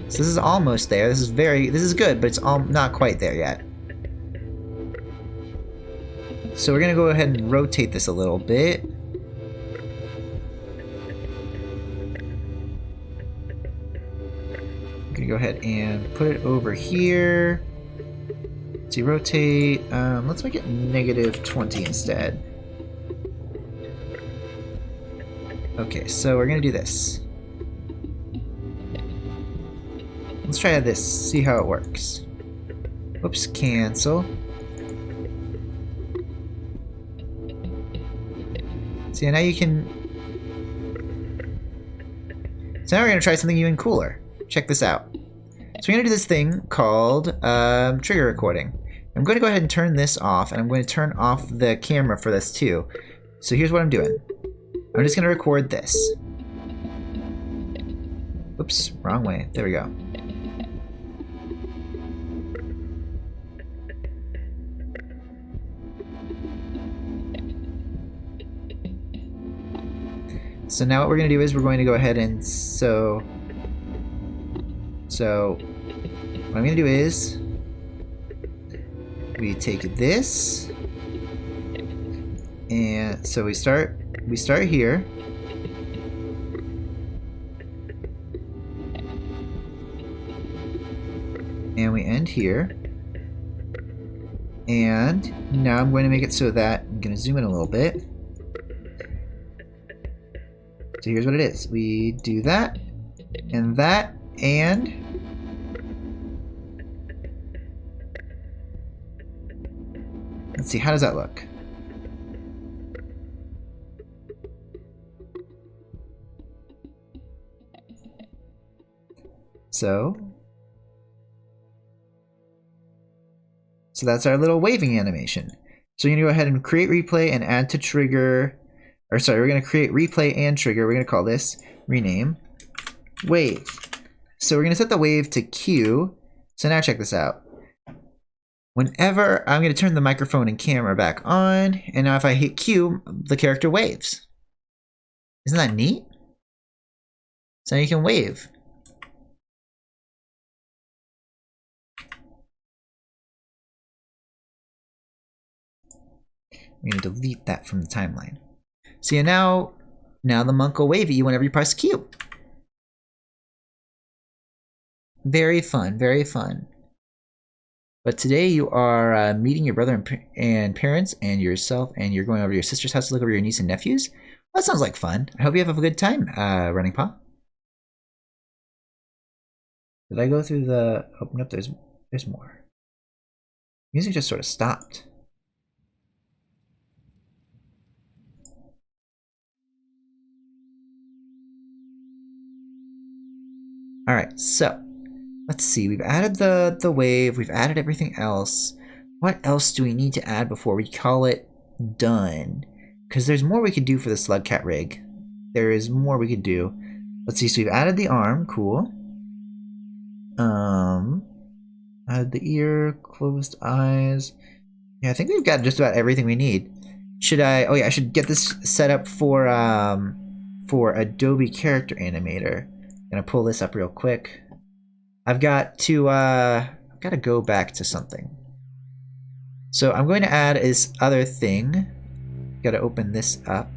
So this is almost there. This is good, but it's not quite there yet. So we're gonna go ahead and rotate this a little bit. I'm gonna go ahead and put it over here. Let's see, rotate. Let's make it -20 instead. Okay, so we're gonna do this. Let's try this, see how it works. Whoops, cancel. See, now you can... So now we're gonna try something even cooler. Check this out. So we're gonna do this thing called trigger recording. I'm going to go ahead and turn this off, and I'm going to turn off the camera for this too. So here's what I'm doing. I'm just going to record this. Oops, wrong way. There we go. So now what we're going to do is we're going to go ahead and so what I'm going to do is we take this, and so we start here, and we end here, and now I'm going to make it so that I'm going to zoom in a little bit. So here's what it is. We do that, and let's see, how does that look? So that's our little waving animation. So you're gonna go ahead and create replay and add to trigger, or sorry, we're gonna create replay and trigger. We're gonna call this rename wave. So we're gonna set the wave to Q. So now check this out. Whenever I'm going to turn the microphone and camera back on, and now if I hit Q, the character waves. Isn't that neat? So now you can wave. I'm going to delete that from the timeline. So yeah, now the monk will wave at you whenever you press Q. Very fun, very fun. But today you are meeting your brother and parents and yourself, and you're going over to your sister's house to look over your niece and nephews. Well, that sounds like fun. I hope you have a good time, Running Paw. Did I go through the... Oh, nope, there's more. Music just sort of stopped. Alright, so... Let's see, we've added the wave, we've added everything else. What else do we need to add before we call it done? Because there's more we could do for the Slugcat rig. There is more we could do. Let's see, so we've added the arm, cool. Added the ear, closed eyes. Yeah, I think we've got just about everything we need. Should I, oh yeah, I should get this set up for Adobe Character Animator. I'm gonna pull this up real quick. I've got to go back to something. So I'm going to add this other thing. Got to open this up.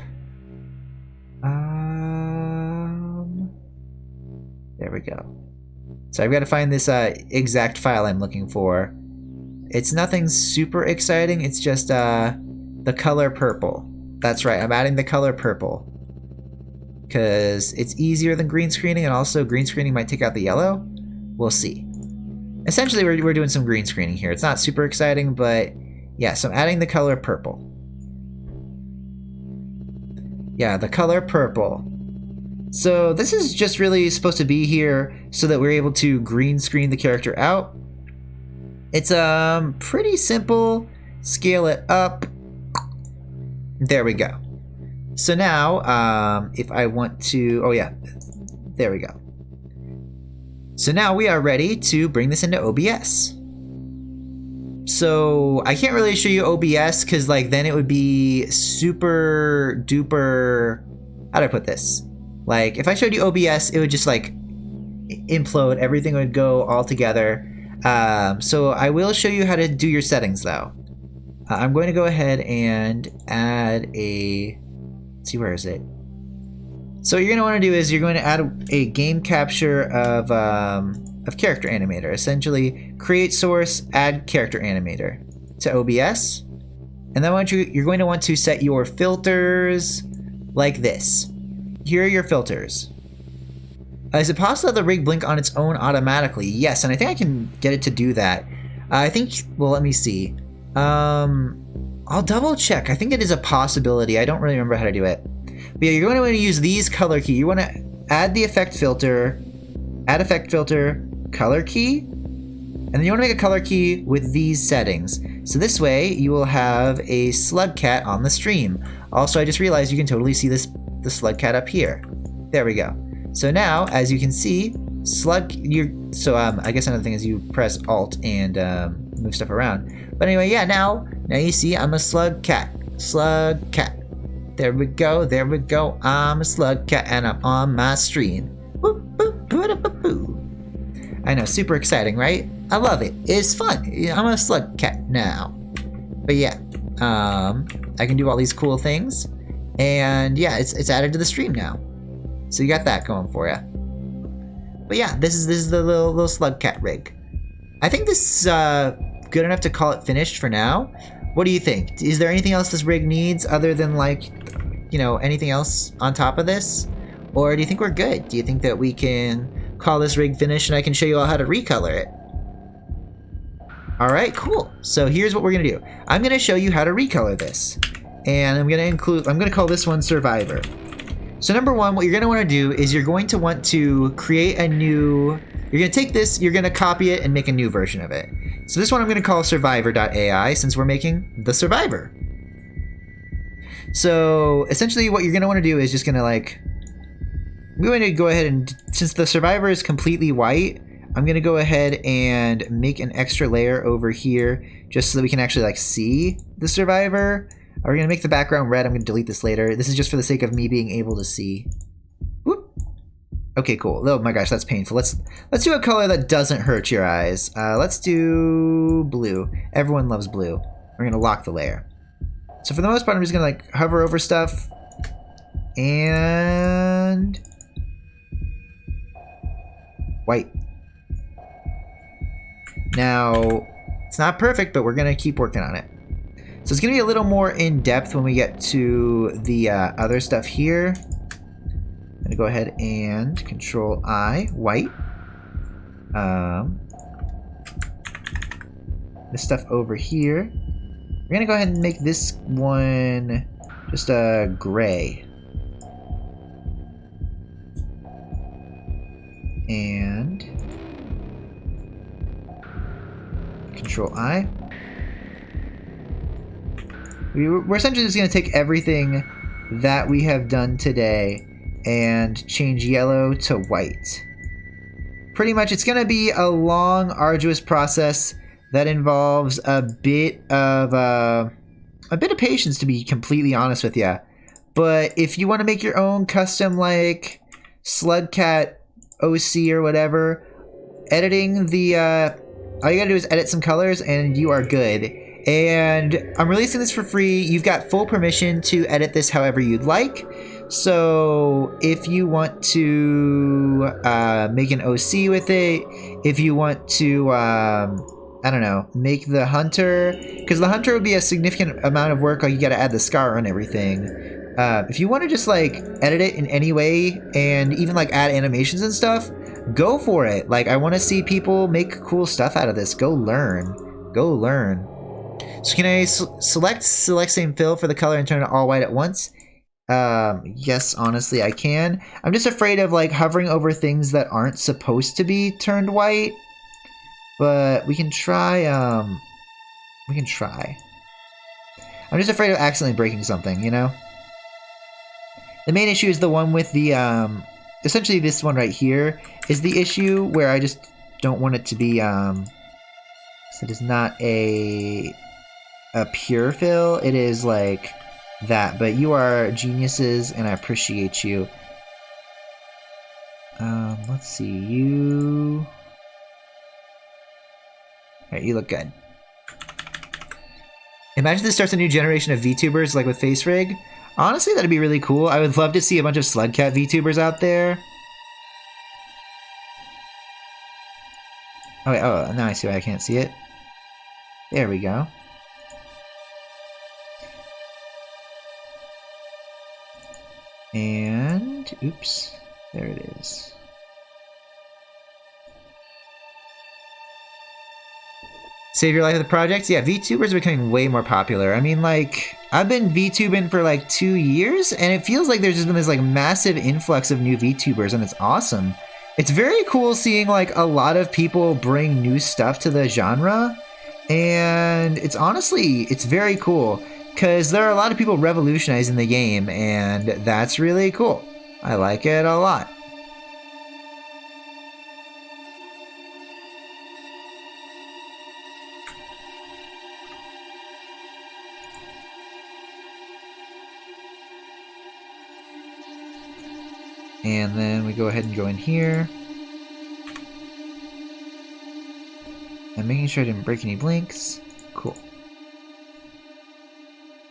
There we go. So I've got to find this exact file I'm looking for. It's nothing super exciting. It's just the color purple. That's right. I'm adding the color purple because it's easier than green screening, and also green screening might take out the yellow. We'll see. Essentially, we're doing some green screening here. It's not super exciting, but yeah, so I'm adding the color purple. Yeah, the color purple. So this is just really supposed to be here so that we're able to green screen the character out. It's pretty simple. Scale it up. There we go. So now, if I want to, oh yeah, there we go. So now we are ready to bring this into OBS. So I can't really show you OBS because like then it would be super duper, how do I put this? Like if I showed you OBS, it would just like implode, everything would go all together. So I will show you how to do your settings though. I'm going to go ahead and add a, let's see, where is it? So what you're going to want to do is you're going to add a game capture of of Character Animator. Essentially, create source, add Character Animator to OBS. And then you're going to want to set your filters like this. Here are your filters. Is it possible that the rig blink on its own automatically? Yes, and I think I can get it to do that. I think, well, let me see. I'll double check. I think it is a possibility. I don't really remember how to do it. But yeah, you're going to want to use these color key. You want to add the effect filter, add effect filter, color key, and then you want to make a color key with these settings. So this way you will have a Slugcat on the stream. Also, I just realized you can totally see the Slugcat up here. There we go. So now, as you can see, I guess another thing is you press Alt and move stuff around. But anyway, yeah, now you see I'm a Slugcat. Slugcat. There we go, I'm a Slugcat and I'm on my stream. I know, super exciting, right? I love it. It's fun. I'm a Slugcat now. But yeah, I can do all these cool things. And yeah, it's added to the stream now. So you got that going for you. But yeah, this is the little Slugcat rig. I think this is good enough to call it finished for now. What do you think? Is there anything else this rig needs other than, like, you know, anything else on top of this? Or do you think we're good? Do you think that we can call this rig finished and I can show you all how to recolor it? Alright, cool. So here's what we're gonna do. I'm gonna show you how to recolor this. And I'm gonna call this one Survivor. So number one, what you're gonna wanna do is you're going to want to create a new, you're gonna take this, you're gonna copy it and make a new version of it. So this one I'm gonna call Survivor.ai since we're making the Survivor. So essentially what you're gonna wanna do is just gonna we're going to go ahead and, since the Survivor is completely white, I'm gonna go ahead and make an extra layer over here just so that we can actually see the Survivor. We're gonna make the background red. I'm gonna delete this later. This is just for the sake of me being able to see. Whoop. Okay, cool. Oh my gosh, that's painful. Let's do a color that doesn't hurt your eyes. Let's do blue. Everyone loves blue. We're gonna lock the layer. So for the most part, I'm just gonna hover over stuff and white. Now, it's not perfect, but we're gonna keep working on it. So it's gonna be a little more in depth when we get to the other stuff here. I'm gonna go ahead and Control I, white. This stuff over here. We're gonna go ahead and make this one just a gray. And Control I. We're essentially just going to take everything that we have done today and change yellow to white. Pretty much, it's going to be a long, arduous process that involves a bit of patience, to be completely honest with you. But if you want to make your own custom, Slugcat OC or whatever, editing the all you gotta do is edit some colors and you are good. And I'm releasing this for free. You've got full permission to edit this however you'd like. So if you want to make an OC with it, if you want to, I don't know, make the hunter, because the hunter would be a significant amount of work. You gotta add the scar and everything. If you want to just edit it in any way and even add animations and stuff, go for it. I want to see people make cool stuff out of this. Go learn. Go learn. So can I select same fill for the color and turn it all white at once? Yes, honestly, I can. I'm just afraid of hovering over things that aren't supposed to be turned white. But we can try. We can try. I'm just afraid of accidentally breaking something, you know? The main issue is the one with the, essentially this one right here is the issue where I just don't want it to be, so it is not a pure fill. It is that, but you are geniuses and I appreciate you. Let's see, you... Alright, you look good. Imagine this starts a new generation of VTubers with Face Rig. Honestly, that'd be really cool. I would love to see a bunch of Slugcat VTubers out there. Oh, wait, oh, now I see why I can't see it. There we go. And, oops, there it is. Save your life of the projects? Yeah, VTubers are becoming way more popular. I mean, like, I've been VTubing for like 2 years, and it feels like there's just been this like massive influx of new VTubers, and it's awesome. It's very cool seeing like a lot of people bring new stuff to the genre, and it's honestly, it's very cool, because there are a lot of people revolutionizing the game, and that's really cool. I like it a lot. And then we go ahead and go in here. I'm making sure I didn't break any blinks. Cool.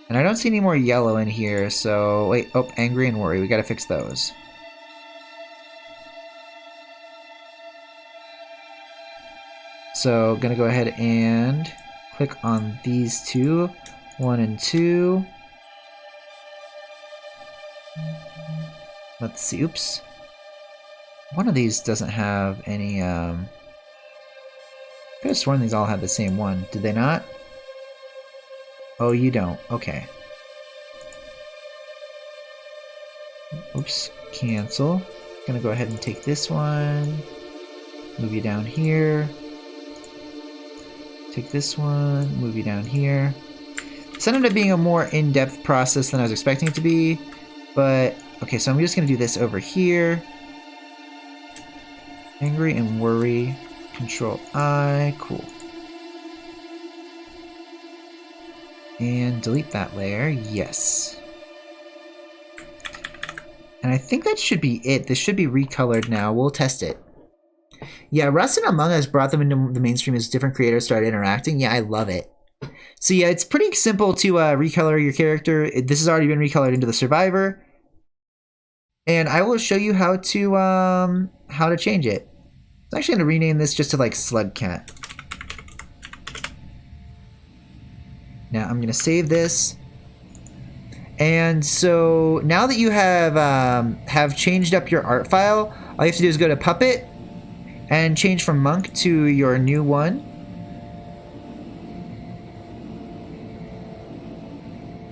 And I don't see any more yellow in here, so... Wait, oh, angry and worry. We gotta fix those. So, gonna go ahead and click on these two. 1 and 2. Let's see, oops. One of these doesn't have any, I could have sworn these all had the same one. Did they not? Oh, you don't. Okay. Oops. Cancel. Gonna go ahead and take this one. Move you down here. Take this one. Move you down here. This ended up being a more in-depth process than I was expecting it to be, but... Okay, so I'm just going to do this over here. Angry and worry. Control I. Cool. And delete that layer. Yes. And I think that should be it. This should be recolored now. We'll test it. Yeah, Rust and Among Us brought them into the mainstream as different creators started interacting. Yeah, I love it. So yeah, it's pretty simple to recolor your character. This has already been recolored into the Survivor. And I will show you how to change it. I'm actually going to rename this just to like Slugcat. Now I'm going to save this. And so now that you have changed up your art file, all you have to do is go to Puppet and change from Monk to your new one.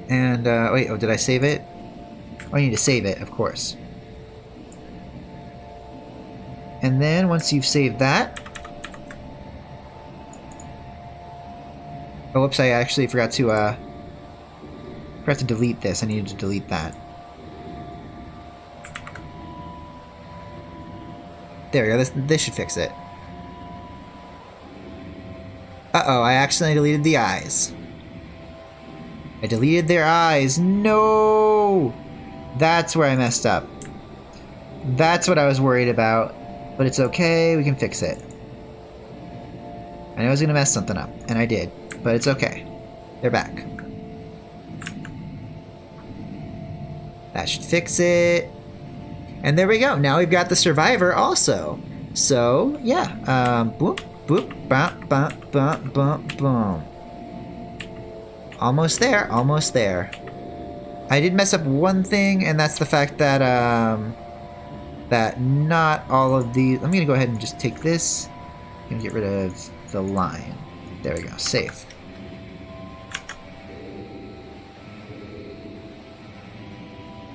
And wait, oh, did I save it? Oh, I need to save it, of course. And then once you've saved that... Oh, whoops, I actually forgot to delete this. I needed to delete that. There we go, this should fix it. Uh-oh, I accidentally deleted the eyes. I deleted their eyes. No! That's where I messed up. That's what I was worried about. But it's okay, we can fix it. I knew I was gonna mess something up, and I did. But it's okay. They're back. That should fix it. And there we go. Now we've got the Survivor also. So, yeah. Boop, boop, bump, bump, bump, bump, boom. Almost there, almost there. I did mess up one thing, and that's the fact that, that not all of these... I'm gonna go ahead and just take this. I'm gonna get rid of the line. There we go, save.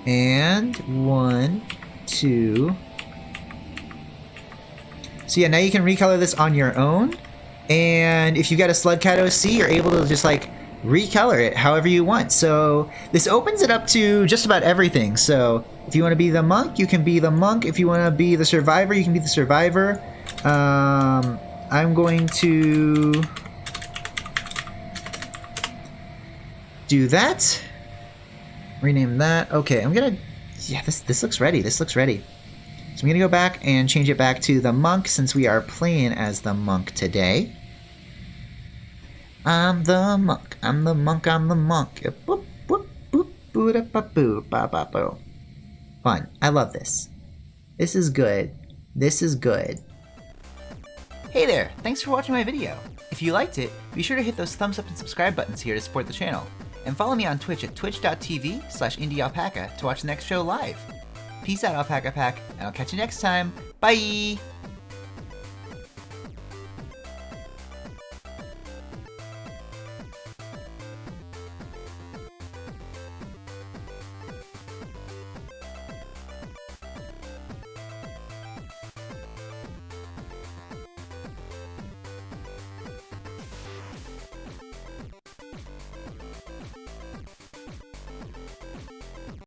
And 1, 2. So yeah, now you can recolor this on your own. And if you've got a Slugcat OC, you're able to just like recolor it however you want. So this opens it up to just about everything. So if you want to be the monk, you can be the monk. If you want to be the survivor, you can be the survivor. I'm going to do that. Rename that. Okay, I'm gonna... Yeah, this looks ready. This looks ready. So I'm gonna go back and change it back to the monk since we are playing as the monk today. I'm the monk. I'm the monk. I'm the monk. Boop, boop, boop, boop, da, ba, boo, ba, ba, boo. Fun. I love this. This is good. This is good. Hey there, thanks for watching my video. If you liked it, be sure to hit those thumbs up and subscribe buttons here to support the channel. And follow me on Twitch at twitch.tv/indiealpaca to watch the next show live. Peace out, Alpaca Pack, and I'll catch you next time. Bye!